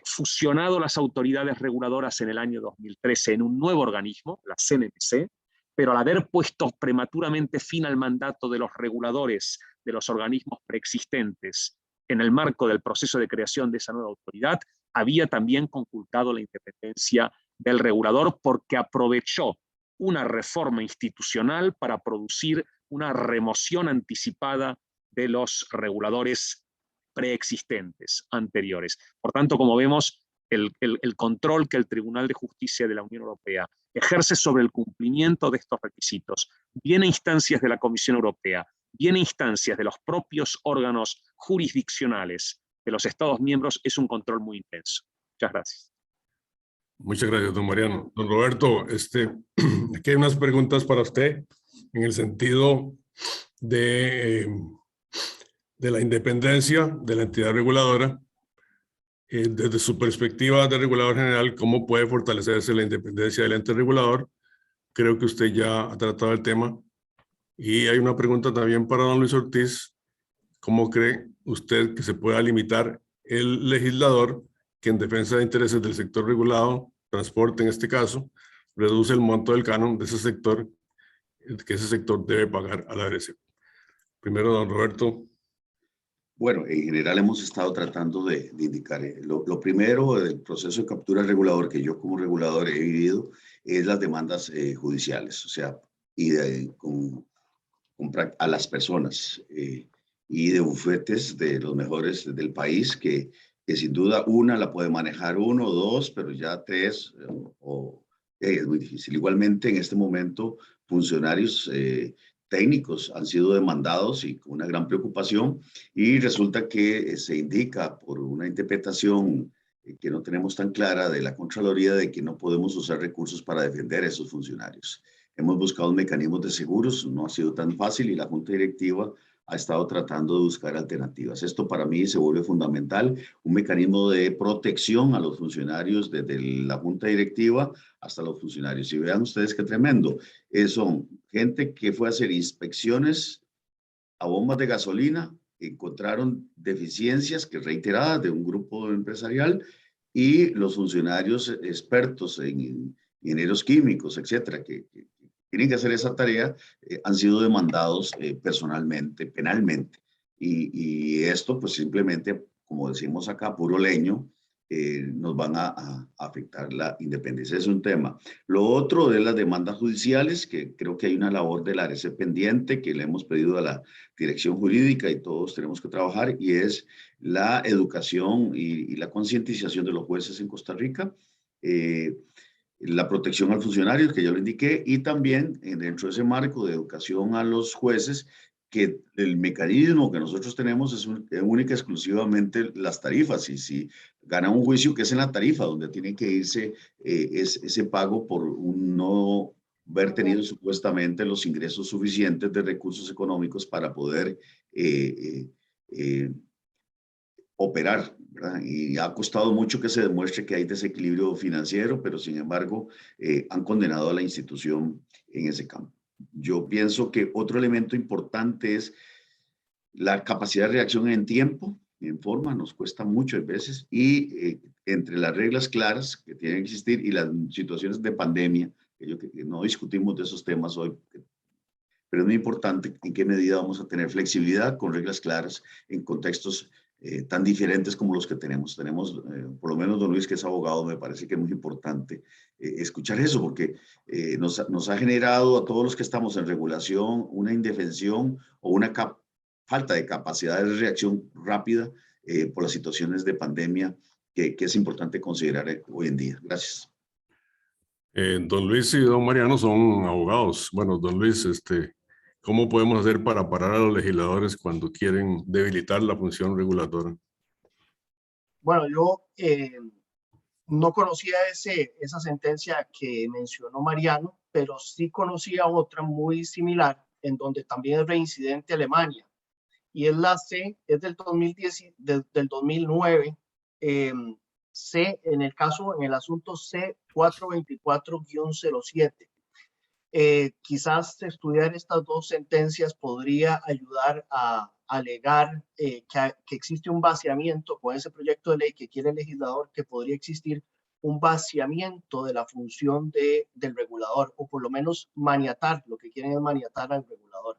fusionado las autoridades reguladoras en el año 2013 en un nuevo organismo, la CNMC, pero al haber puesto prematuramente fin al mandato de los reguladores de los organismos preexistentes en el marco del proceso de creación de esa nueva autoridad, había también conculcado la independencia del regulador porque aprovechó una reforma institucional para producir una remoción anticipada de los reguladores preexistentes, anteriores. Por tanto, como vemos, el control que el Tribunal de Justicia de la Unión Europea ejerce sobre el cumplimiento de estos requisitos, bien a instancias de la Comisión Europea, bien a instancias de los propios órganos jurisdiccionales de los Estados miembros, es un control muy intenso. Muchas gracias. Muchas gracias, don Mariano. Don Roberto, aquí hay unas preguntas para usted en el sentido de la independencia de la entidad reguladora. Desde su perspectiva de regulador general, ¿cómo puede fortalecerse la independencia del ente regulador? Creo que usted ya ha tratado el tema. Y hay una pregunta también para don Luis Ortiz. ¿Cómo cree usted que se pueda limitar el legislador que en defensa de intereses del sector regulado, transporte en este caso, reduce el monto del canon de ese sector, que ese sector debe pagar a la ARECEP? Primero, don Roberto. Bueno, en general hemos estado tratando de indicar. Lo primero del proceso de captura regulador que yo como regulador he vivido es las demandas judiciales, o sea, y a las personas y de bufetes de los mejores del país que sin duda una la puede manejar uno o dos, pero ya tres es muy difícil. Igualmente en este momento funcionarios técnicos han sido demandados y con una gran preocupación, y resulta que se indica por una interpretación que no tenemos tan clara de la Contraloría de que no podemos usar recursos para defender a esos funcionarios. Hemos buscado mecanismos de seguros, no ha sido tan fácil, y la Junta Directiva ha estado tratando de buscar alternativas. Esto para mí se vuelve fundamental, un mecanismo de protección a los funcionarios desde la Junta Directiva hasta los funcionarios. Y vean ustedes qué tremendo. Son gente que fue a hacer inspecciones a bombas de gasolina, encontraron deficiencias que reiteradas de un grupo empresarial, y los funcionarios expertos en ingenieros químicos, etcétera, que tienen que hacer esa tarea, han sido demandados personalmente, penalmente. Y esto, pues simplemente, como decimos acá, puro leño, nos van a afectar la independencia. Es un tema. Lo otro de las demandas judiciales, que creo que hay una labor del ARECEP pendiente que le hemos pedido a la dirección jurídica y todos tenemos que trabajar, y es la educación y la concientización de los jueces en Costa Rica. La protección al funcionario, que ya lo indiqué, y también dentro de ese marco de educación a los jueces, que el mecanismo que nosotros tenemos es única y exclusivamente las tarifas, y si gana un juicio, que es en la tarifa donde tiene que irse ese pago por un no haber tenido supuestamente los ingresos suficientes de recursos económicos para poder operar, ¿verdad? Y ha costado mucho que se demuestre que hay desequilibrio financiero, pero sin embargo han condenado a la institución en ese campo. Yo pienso que otro elemento importante es la capacidad de reacción en tiempo, en forma, nos cuesta mucho a veces, y entre las reglas claras que tienen que existir y las situaciones de pandemia, que no discutimos de esos temas hoy, pero es muy importante en qué medida vamos a tener flexibilidad con reglas claras en contextos tan diferentes como los que tenemos. Tenemos, por lo menos don Luis, que es abogado, me parece que es muy importante escuchar eso, porque nos ha generado a todos los que estamos en regulación una indefensión o una falta de capacidad de reacción rápida por las situaciones de pandemia que es importante considerar hoy en día. Gracias. Don Luis y don Mariano son abogados. Bueno, don Luis, ¿cómo podemos hacer para parar a los legisladores cuando quieren debilitar la función reguladora? Bueno, yo no conocía esa sentencia que mencionó Mariano, pero sí conocía otra muy similar, en donde también es reincidente Alemania. Y es la C, es del 2009, C en el asunto C424-07. Quizás estudiar estas dos sentencias podría ayudar a alegar que existe un vaciamiento con ese proyecto de ley que quiere el legislador, que podría existir un vaciamiento de la función del regulador, o por lo menos maniatar, lo que quieren es maniatar al regulador.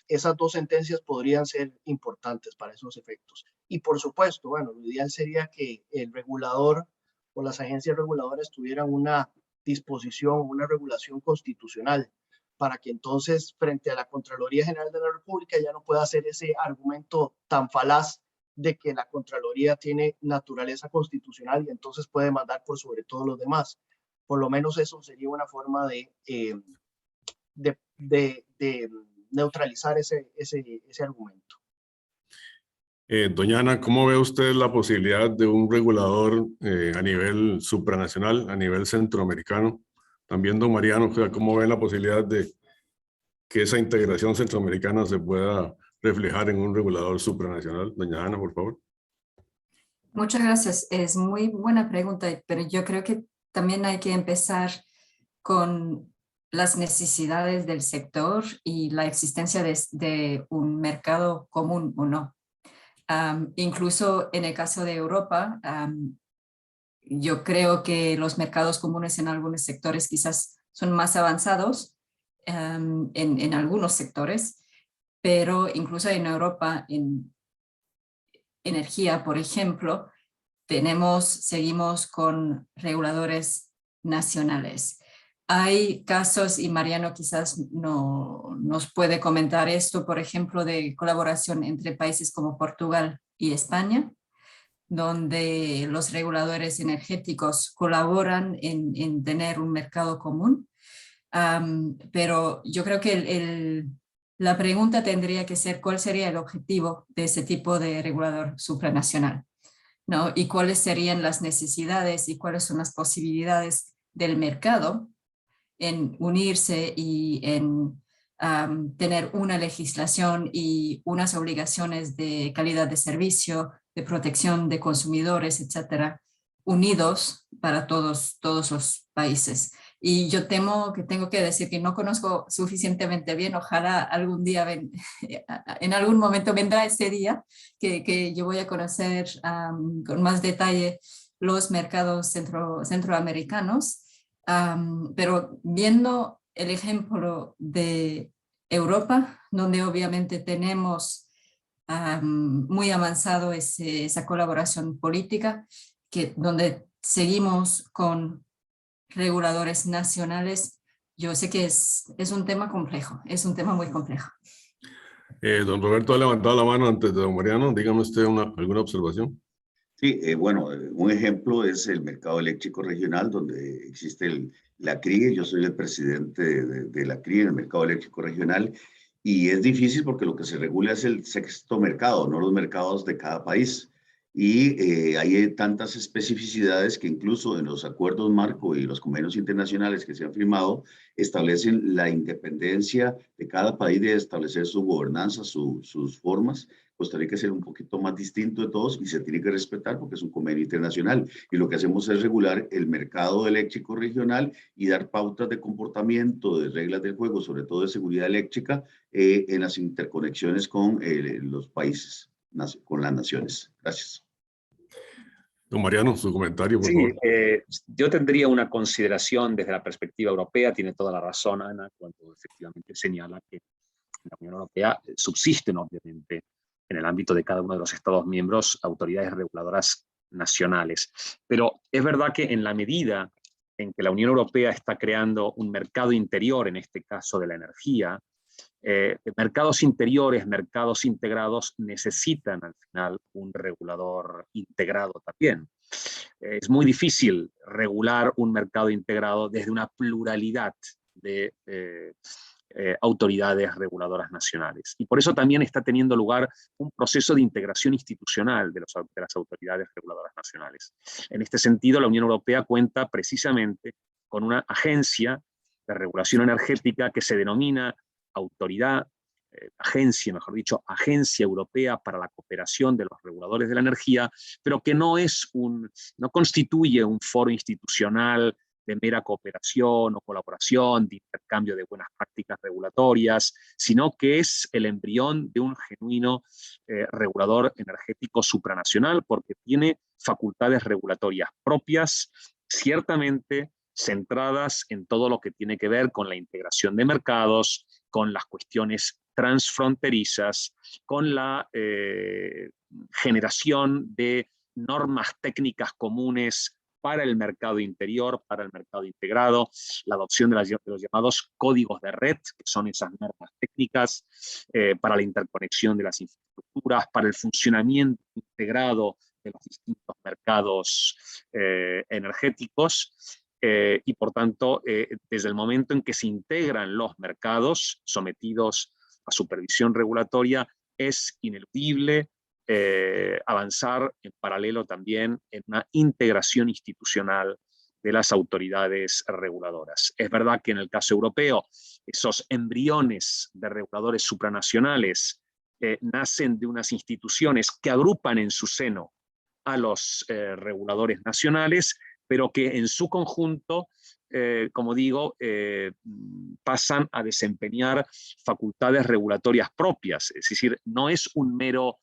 Esas dos sentencias podrían ser importantes para esos efectos. Y por supuesto, bueno, lo ideal sería que el regulador o las agencias reguladoras tuvieran una disposición, una regulación constitucional, para que entonces frente a la Contraloría General de la República ya no pueda hacer ese argumento tan falaz de que la Contraloría tiene naturaleza constitucional y entonces puede mandar por sobre todo los demás. Por lo menos eso sería una forma de neutralizar ese argumento. Doña Ana, ¿cómo ve usted la posibilidad de un regulador a nivel supranacional, a nivel centroamericano? También don Mariano, ¿cómo ve la posibilidad de que esa integración centroamericana se pueda reflejar en un regulador supranacional? Doña Ana, por favor. Muchas gracias. Es muy buena pregunta, pero yo creo que también hay que empezar con las necesidades del sector y la existencia de un mercado común o no. Incluso en el caso de Europa, yo creo que los mercados comunes en algunos sectores quizás son más avanzados en algunos sectores, pero incluso en Europa, en energía, por ejemplo, seguimos con reguladores nacionales. Hay casos, y Mariano quizás nos puede comentar esto, por ejemplo, de colaboración entre países como Portugal y España, donde los reguladores energéticos colaboran en tener un mercado común. Pero yo creo que la pregunta tendría que ser cuál sería el objetivo de ese tipo de regulador supranacional, ¿no? Y cuáles serían las necesidades y cuáles son las posibilidades del mercado en unirse y en tener una legislación y unas obligaciones de calidad de servicio, de protección de consumidores, etcétera, unidos para todos los países. Y yo temo que tengo que decir que no conozco suficientemente bien, ojalá algún día, en algún momento vendrá ese día que yo voy a conocer con más detalle los mercados centroamericanos, pero viendo el ejemplo de Europa, donde obviamente tenemos muy avanzado esa colaboración política, donde seguimos con reguladores nacionales, yo sé que es un tema complejo, es un tema muy complejo. Don Roberto ha levantado la mano antes de don Mariano. Dígame usted alguna observación. Sí, bueno, un ejemplo es el mercado eléctrico regional, donde existe la CRIE. Yo soy el presidente de la CRIE, el mercado eléctrico regional, y es difícil porque lo que se regula es el sexto mercado, no los mercados de cada país. Y hay tantas especificidades que incluso en los acuerdos marco y los convenios internacionales que se han firmado establecen la independencia de cada país de establecer su gobernanza, sus formas. Costa Rica es un poquito más distinto de todos y se tiene que respetar porque es un convenio internacional. Y lo que hacemos es regular el mercado eléctrico regional y dar pautas de comportamiento, de reglas del juego, sobre todo de seguridad eléctrica, en las interconexiones con los países, con las naciones. Gracias. Don Mariano, su comentario, por Sí, favor. yo tendría una consideración desde la perspectiva europea. Tiene toda la razón, Ana, cuando efectivamente señala que en la Unión Europea subsisten, obviamente, en el ámbito de cada uno de los Estados miembros, autoridades reguladoras nacionales. Pero es verdad que en la medida en que la Unión Europea está creando un mercado interior, en este caso de la energía, mercados interiores, mercados integrados necesitan al final un regulador integrado también. Es muy difícil regular un mercado integrado desde una pluralidad de autoridades reguladoras nacionales. Y por eso también está teniendo lugar un proceso de integración institucional de las autoridades reguladoras nacionales. En este sentido, la Unión Europea cuenta precisamente con una agencia de regulación energética que se denomina Agencia Europea para la Cooperación de los Reguladores de la Energía, pero que no constituye un foro institucional de mera cooperación o colaboración, de intercambio de buenas prácticas regulatorias, sino que es el embrión de un genuino regulador energético supranacional, porque tiene facultades regulatorias propias, ciertamente centradas en todo lo que tiene que ver con la integración de mercados, con las cuestiones transfronterizas, con la generación de normas técnicas comunes para el mercado interior, para el mercado integrado, la adopción de los llamados códigos de red, que son esas normas técnicas, para la interconexión de las infraestructuras, para el funcionamiento integrado de los distintos mercados energéticos. Y por tanto, desde el momento en que se integran los mercados sometidos a supervisión regulatoria, es ineludible avanzar en paralelo también en una integración institucional de las autoridades reguladoras. Es verdad que en el caso europeo, esos embriones de reguladores supranacionales nacen de unas instituciones que agrupan en su seno a los reguladores nacionales, pero que en su conjunto, como digo, pasan a desempeñar facultades regulatorias propias. Es decir, no es un mero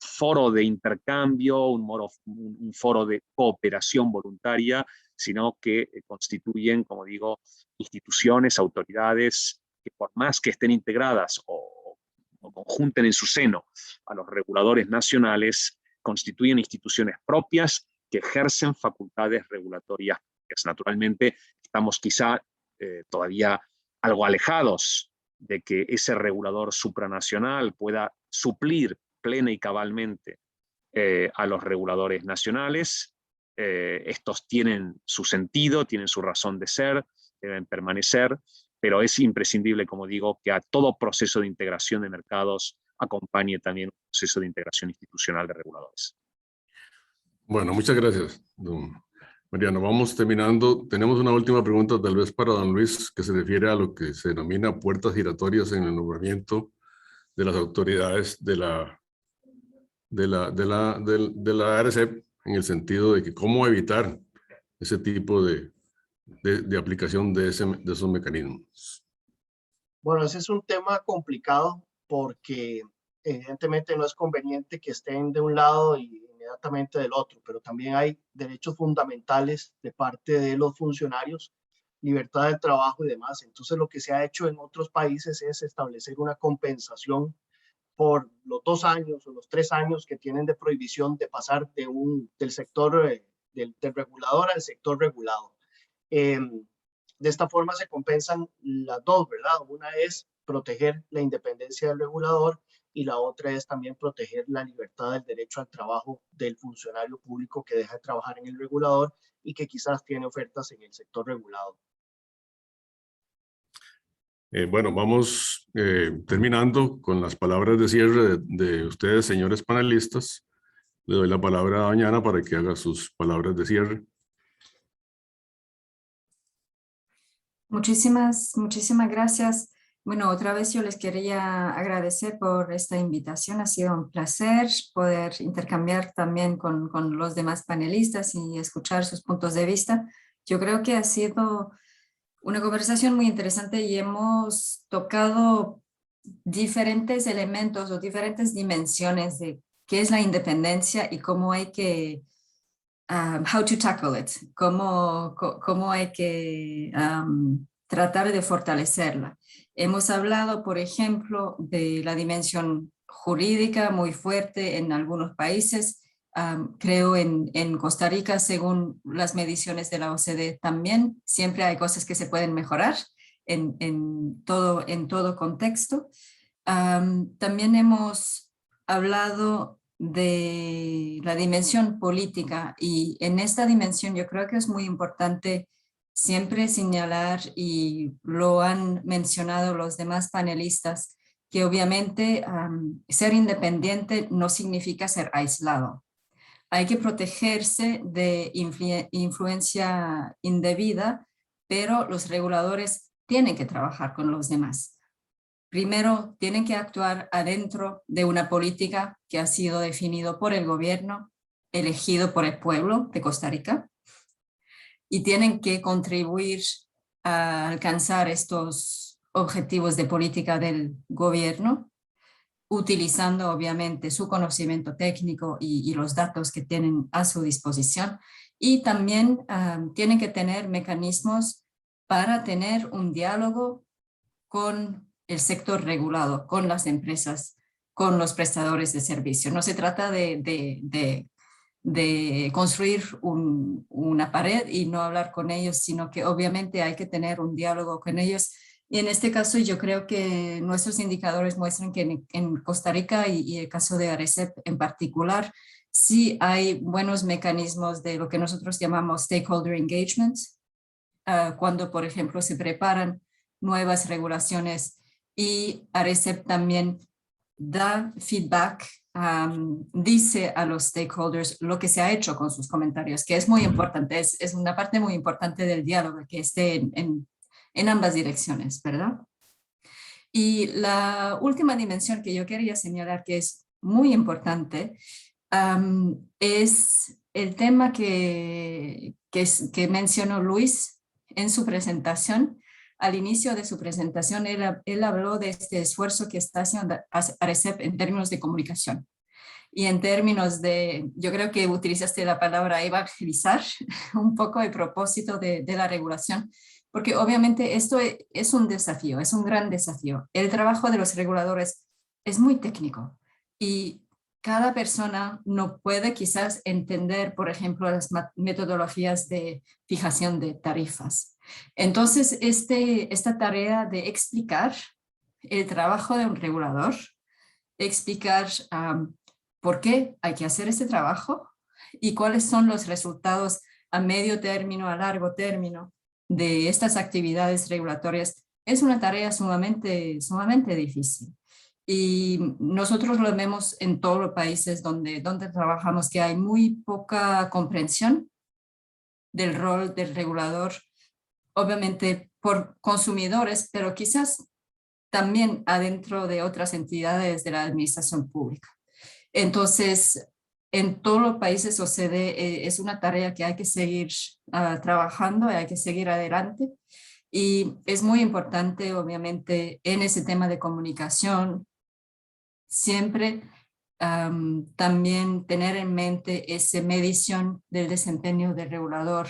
foro de intercambio, un foro de cooperación voluntaria, sino que constituyen, como digo, instituciones, autoridades que por más que estén integradas o conjunten en su seno a los reguladores nacionales, constituyen instituciones propias que ejercen facultades regulatorias. Naturalmente, estamos quizá todavía algo alejados de que ese regulador supranacional pueda suplir plena y cabalmente a los reguladores nacionales. Estos tienen su sentido, tienen su razón de ser, deben permanecer, pero es imprescindible, como digo, que a todo proceso de integración de mercados acompañe también un proceso de integración institucional de reguladores. Bueno, muchas gracias, don Mariano. Vamos terminando. Tenemos una última pregunta tal vez para don Luis, que se refiere a lo que se denomina puertas giratorias en el nombramiento de las autoridades de la ARCEP, en el sentido de que cómo evitar ese tipo de aplicación de esos mecanismos. Bueno, ese es un tema complicado porque evidentemente no es conveniente que estén de un lado y inmediatamente del otro, pero también hay derechos fundamentales de parte de los funcionarios, libertad del trabajo y demás. Entonces, lo que se ha hecho en otros países es establecer una compensación por los 2 años o los 3 años que tienen de prohibición de pasar del sector del regulador al sector regulado. De esta forma se compensan las dos, ¿verdad? Una es proteger la independencia del regulador y la otra es también proteger la libertad del derecho al trabajo del funcionario público que deja de trabajar en el regulador y que quizás tiene ofertas en el sector regulado. Bueno, vamos terminando con las palabras de cierre de ustedes, señores panelistas. Le doy la palabra a Doña Ana para que haga sus palabras de cierre. Muchísimas gracias. Bueno, otra vez yo les quería agradecer por esta invitación. Ha sido un placer poder intercambiar también con los demás panelistas y escuchar sus puntos de vista. Yo creo que ha sido una conversación muy interesante y hemos tocado diferentes elementos o diferentes dimensiones de qué es la independencia y cómo hay que how to tackle it, cómo hay que tratar de fortalecerla. Hemos hablado, por ejemplo, de la dimensión jurídica muy fuerte en algunos países. Creo en Costa Rica, según las mediciones de la OCDE también, siempre hay cosas que se pueden mejorar en todo contexto. También hemos hablado de la dimensión política y en esta dimensión yo creo que es muy importante siempre señalar, y lo han mencionado los demás panelistas, que obviamente ser independiente no significa ser aislado. Hay que protegerse de influencia indebida, pero los reguladores tienen que trabajar con los demás. Primero, tienen que actuar adentro de una política que ha sido definido por el gobierno, elegido por el pueblo de Costa Rica, y tienen que contribuir a alcanzar estos objetivos de política del gobierno, utilizando obviamente su conocimiento técnico y los datos que tienen a su disposición. Y también tienen que tener mecanismos para tener un diálogo con el sector regulado, con las empresas, con los prestadores de servicio. No se trata de construir una pared y no hablar con ellos, sino que obviamente hay que tener un diálogo con ellos. Y en este caso yo creo que nuestros indicadores muestran que en Costa Rica y el caso de ARECEP en particular, sí hay buenos mecanismos de lo que nosotros llamamos stakeholder engagement, cuando por ejemplo se preparan nuevas regulaciones, y ARECEP también da feedback, dice a los stakeholders lo que se ha hecho con sus comentarios, que es muy importante, es una parte muy importante del diálogo, que esté en ambas direcciones, ¿verdad? Y la última dimensión que yo quería señalar, que es muy importante, es el tema que mencionó Luis en su presentación. Al inicio de su presentación, él habló de este esfuerzo que está haciendo ARECEP en términos de comunicación. Y en términos de, yo creo que utilizaste la palabra evangelizar un poco el propósito de la regulación, porque obviamente esto es un desafío, es un gran desafío. El trabajo de los reguladores es muy técnico y cada persona no puede quizás entender, por ejemplo, las metodologías de fijación de tarifas. Entonces, esta tarea de explicar el trabajo de un regulador, explicar por qué hay que hacer este trabajo y cuáles son los resultados a medio término, a largo término de estas actividades regulatorias, es una tarea sumamente difícil. Y nosotros lo vemos en todos los países donde trabajamos, que hay muy poca comprensión del rol del regulador, obviamente por consumidores, pero quizás también adentro de otras entidades de la administración pública. Entonces, en todos los países OCDE es una tarea que hay que seguir trabajando, hay que seguir adelante. Y es muy importante, obviamente, en ese tema de comunicación, siempre también tener en mente esa medición del desempeño del regulador,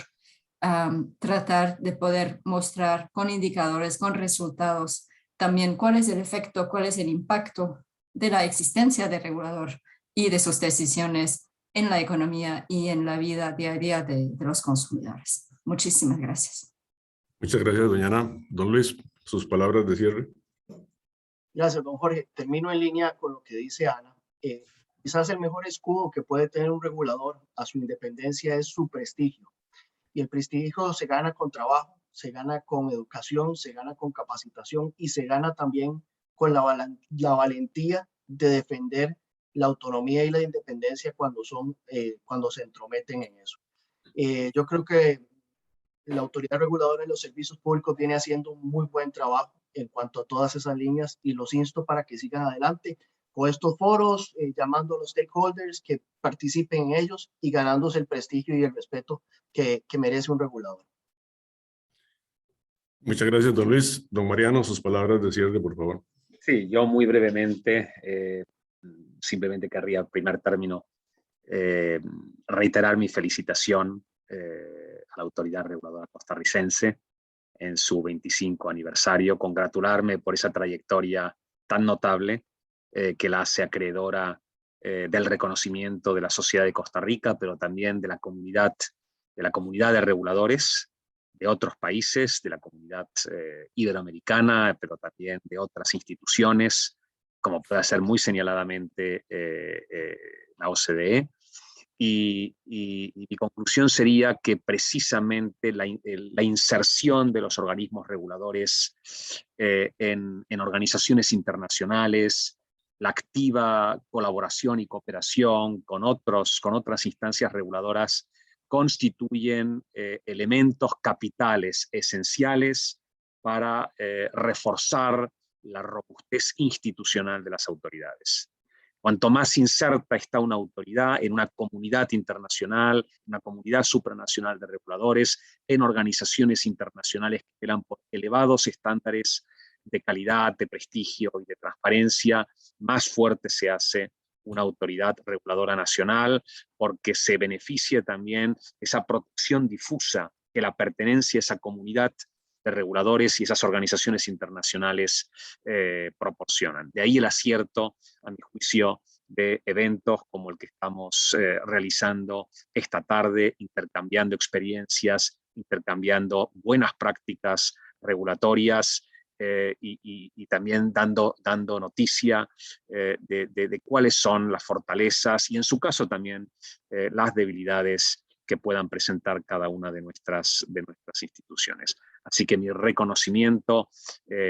tratar de poder mostrar con indicadores, con resultados, también cuál es el efecto, cuál es el impacto de la existencia del regulador y de sus decisiones en la economía y en la vida diaria de los consumidores. Muchísimas gracias. Muchas gracias, doña Ana. Don Luis, sus palabras de cierre. Gracias, don Jorge. Termino en línea con lo que dice Ana. Quizás el mejor escudo que puede tener un regulador a su independencia es su prestigio. Y el prestigio se gana con trabajo, se gana con educación, se gana con capacitación y se gana también con la valentía de defender la autonomía y la independencia cuando se entrometen en eso. Yo creo que la autoridad reguladora de los servicios públicos viene haciendo un muy buen trabajo en cuanto a todas esas líneas y los insto para que sigan adelante con estos foros, llamando a los stakeholders que participen en ellos y ganándose el prestigio y el respeto que merece un regulador. Muchas gracias, don Luis. Don Mariano, sus palabras de cierre, por favor. Sí, yo muy brevemente, simplemente querría, en primer término, reiterar mi felicitación a la autoridad reguladora costarricense en su 25 aniversario, congratularme por esa trayectoria tan notable que la hace acreedora del reconocimiento de la sociedad de Costa Rica, pero también de la comunidad de reguladores de otros países, de la comunidad iberoamericana, pero también de otras instituciones, como puede ser muy señaladamente la OCDE. Y mi conclusión sería que precisamente la inserción de los organismos reguladores en organizaciones internacionales, la activa colaboración y cooperación con otras instancias reguladoras constituyen elementos capitales esenciales para reforzar la robustez institucional de las autoridades. Cuanto más inserta está una autoridad en una comunidad internacional, una comunidad supranacional de reguladores, en organizaciones internacionales que velan por elevados estándares de calidad, de prestigio y de transparencia, más fuerte se hace una autoridad reguladora nacional, porque se beneficia también esa protección difusa que la pertenencia a esa comunidad de reguladores y esas organizaciones internacionales proporcionan. De ahí el acierto, a mi juicio, de eventos como el que estamos realizando esta tarde, intercambiando experiencias, intercambiando buenas prácticas regulatorias y también dando noticia de cuáles son las fortalezas y en su caso también las debilidades que puedan presentar cada una de nuestras instituciones. Así que mi reconocimiento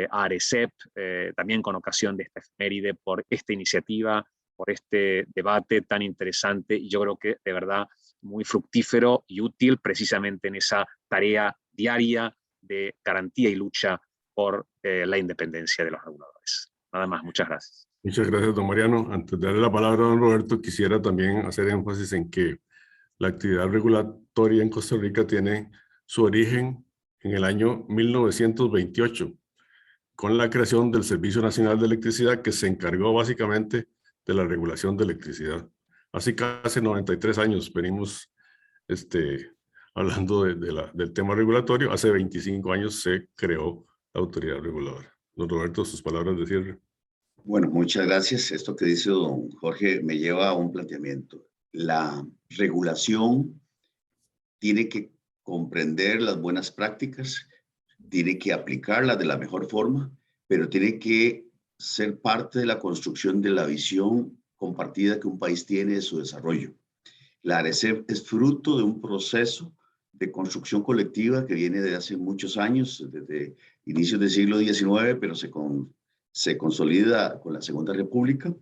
a ARECEP, también con ocasión de esta efeméride, por esta iniciativa, por este debate tan interesante y yo creo que de verdad muy fructífero y útil precisamente en esa tarea diaria de garantía y lucha por la independencia de los reguladores. Nada más, muchas gracias. Muchas gracias, don Mariano. Antes de darle la palabra a don Roberto, quisiera también hacer énfasis en que la actividad regulatoria en Costa Rica tiene su origen en el año 1928, con la creación del Servicio Nacional de Electricidad, que se encargó básicamente de la regulación de electricidad. Así casi 93 años venimos hablando del tema regulatorio. Hace 25 años se creó la autoridad reguladora. Don Roberto, sus palabras de cierre. Bueno, muchas gracias. Esto que dice don Jorge me lleva a un planteamiento. La regulación tiene que comprender las buenas prácticas, tiene que aplicarlas de la mejor forma, pero tiene que ser parte de la construcción de la visión compartida que un país tiene de su desarrollo. La ARECEP es fruto de un proceso de construcción colectiva que viene de hace muchos años, desde inicios del siglo XIX, pero se consolida con la Segunda República,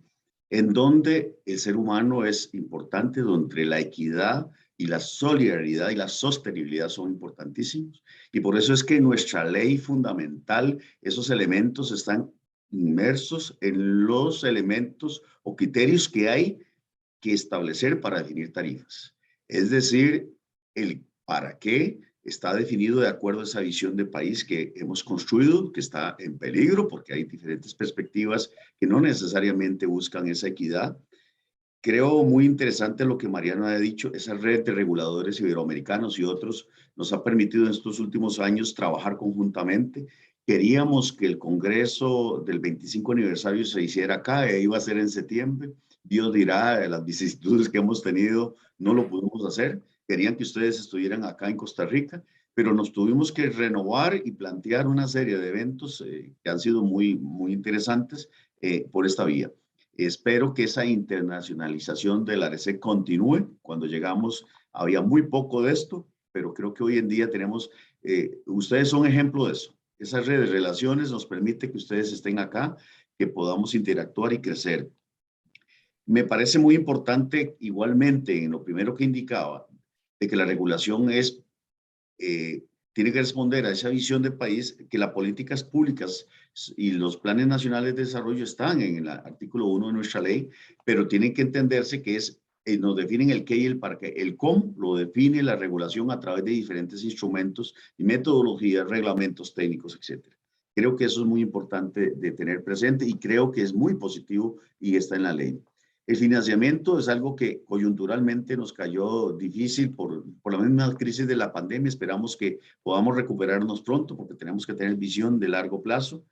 en donde el ser humano es importante, donde la equidad y la solidaridad y la sostenibilidad son importantísimos. Y por eso es que en nuestra ley fundamental esos elementos están inmersos en los elementos o criterios que hay que establecer para definir tarifas. Es decir, el para qué está definido de acuerdo a esa visión de país que hemos construido, que está en peligro porque hay diferentes perspectivas que no necesariamente buscan esa equidad. Creo muy interesante lo que Mariano ha dicho, esa red de reguladores iberoamericanos y otros nos ha permitido en estos últimos años trabajar conjuntamente. Queríamos que el Congreso del 25 aniversario se hiciera acá, iba a ser en septiembre. Dios dirá, de las vicisitudes que hemos tenido, no lo pudimos hacer. Querían que ustedes estuvieran acá en Costa Rica, pero nos tuvimos que renovar y plantear una serie de eventos que han sido muy interesantes por esta vía. Espero que esa internacionalización de la ARECEP continúe. Cuando llegamos había muy poco de esto, pero creo que hoy en día tenemos, ustedes son ejemplo de eso. Esas redes de relaciones nos permite que ustedes estén acá, que podamos interactuar y crecer. Me parece muy importante igualmente en lo primero que indicaba, de que la regulación es, tiene que responder a esa visión de país, que las políticas públicas y los planes nacionales de desarrollo están en el artículo 1 de nuestra ley, pero tienen que entenderse que es, nos definen el qué y el para qué. El cómo lo define la regulación a través de diferentes instrumentos y metodologías, reglamentos técnicos, etcétera. Creo que eso es muy importante de tener presente y creo que es muy positivo y está en la ley. El financiamiento es algo que coyunturalmente nos cayó difícil por la misma crisis de la pandemia. Esperamos que podamos recuperarnos pronto porque tenemos que tener visión de largo plazo.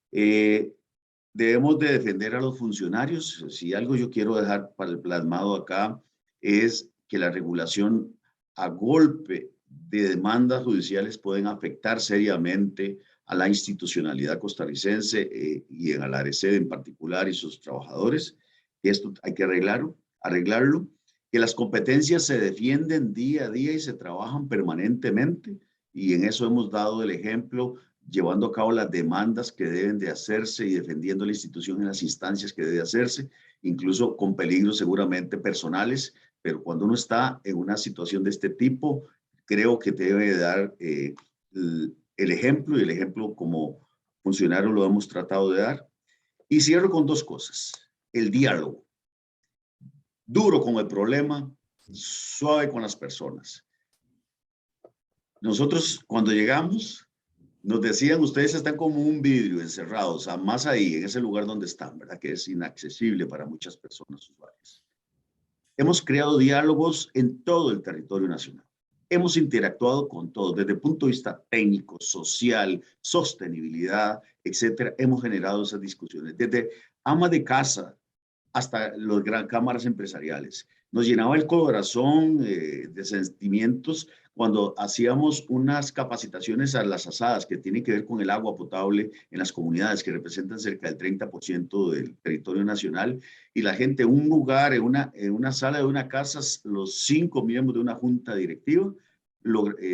Debemos de defender a los funcionarios. Si algo yo quiero dejar para el plasmado acá es que la regulación a golpe de demandas judiciales pueden afectar seriamente a la institucionalidad costarricense y en la ARECED en particular y sus trabajadores. Esto hay que arreglarlo, que las competencias se defienden día a día y se trabajan permanentemente, y en eso hemos dado el ejemplo, llevando a cabo las demandas que deben de hacerse y defendiendo la institución en las instancias que debe hacerse, incluso con peligros seguramente personales, pero cuando uno está en una situación de este tipo, creo que debe dar el ejemplo, y el ejemplo como funcionario lo hemos tratado de dar. Y cierro con dos cosas. El diálogo, duro con el problema, suave con las personas. Nosotros cuando llegamos, nos decían, ustedes están como un vidrio encerrados, o sea, más ahí, en ese lugar donde están, ¿verdad? Que es inaccesible para muchas personas usuarias. Hemos creado diálogos en todo el territorio nacional. Hemos interactuado con todos, desde el punto de vista técnico, social, sostenibilidad, etcétera. Hemos generado esas discusiones, desde ama de casa hasta las grandes cámaras empresariales. Nos llenaba el corazón de sentimientos cuando hacíamos unas capacitaciones a las asadas que tienen que ver con el agua potable en las comunidades que representan cerca del 30% del territorio nacional, y la gente en un lugar, en una sala de una casa, los 5 miembros de una junta directiva,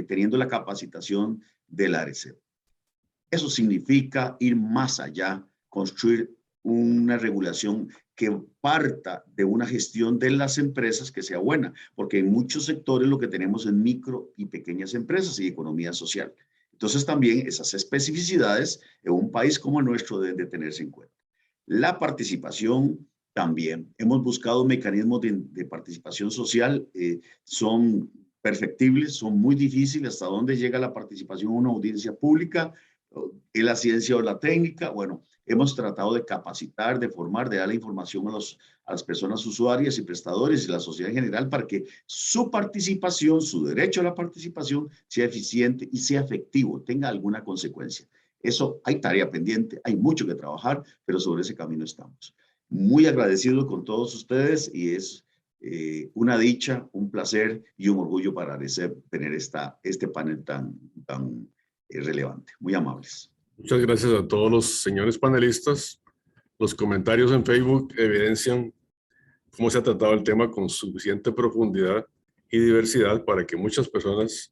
teniendo la capacitación del ARECED. Eso significa ir más allá, construir una regulación que parta de una gestión de las empresas que sea buena, porque en muchos sectores lo que tenemos es micro y pequeñas empresas y economía social. Entonces también esas especificidades en un país como el nuestro deben de tenerse en cuenta. La participación también. Hemos buscado mecanismos de participación social, son perfectibles, son muy difíciles. ¿Hasta dónde llega la participación en una audiencia pública? ¿En la ciencia o la técnica? Bueno, hemos tratado de capacitar, de formar, de dar la información a las personas usuarias y prestadores y la sociedad en general para que su participación, su derecho a la participación sea eficiente y sea efectivo, tenga alguna consecuencia. Eso hay tarea pendiente, hay mucho que trabajar, pero sobre ese camino estamos. Muy agradecido con todos ustedes y es una dicha, un placer y un orgullo para ARECED tener este panel tan relevante. Muy amables. Muchas gracias a todos los señores panelistas. Los comentarios en Facebook evidencian cómo se ha tratado el tema con suficiente profundidad y diversidad para que muchas personas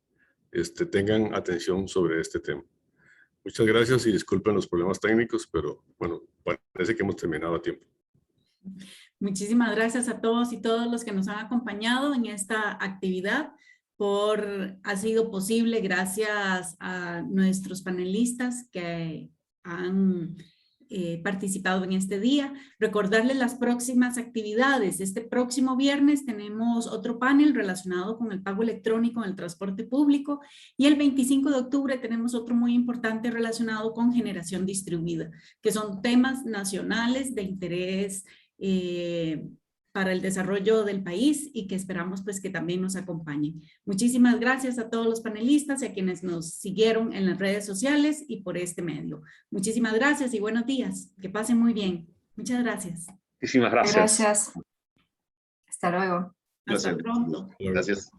tengan atención sobre este tema. Muchas gracias y disculpen los problemas técnicos, pero bueno, parece que hemos terminado a tiempo. Muchísimas gracias a todos y todas los que nos han acompañado en esta actividad. Ha sido posible gracias a nuestros panelistas que han participado en este día. Recordarles las próximas actividades. Este próximo viernes tenemos otro panel relacionado con el pago electrónico en el transporte público, y el 25 de octubre tenemos otro muy importante relacionado con generación distribuida, que son temas nacionales de interés para el desarrollo del país y que esperamos pues que también nos acompañen. Muchísimas gracias a todos los panelistas y a quienes nos siguieron en las redes sociales y por este medio. Muchísimas gracias y buenos días. Que pasen muy bien. Muchas gracias. Muchísimas gracias. Gracias. Hasta luego. Hasta pronto. Gracias.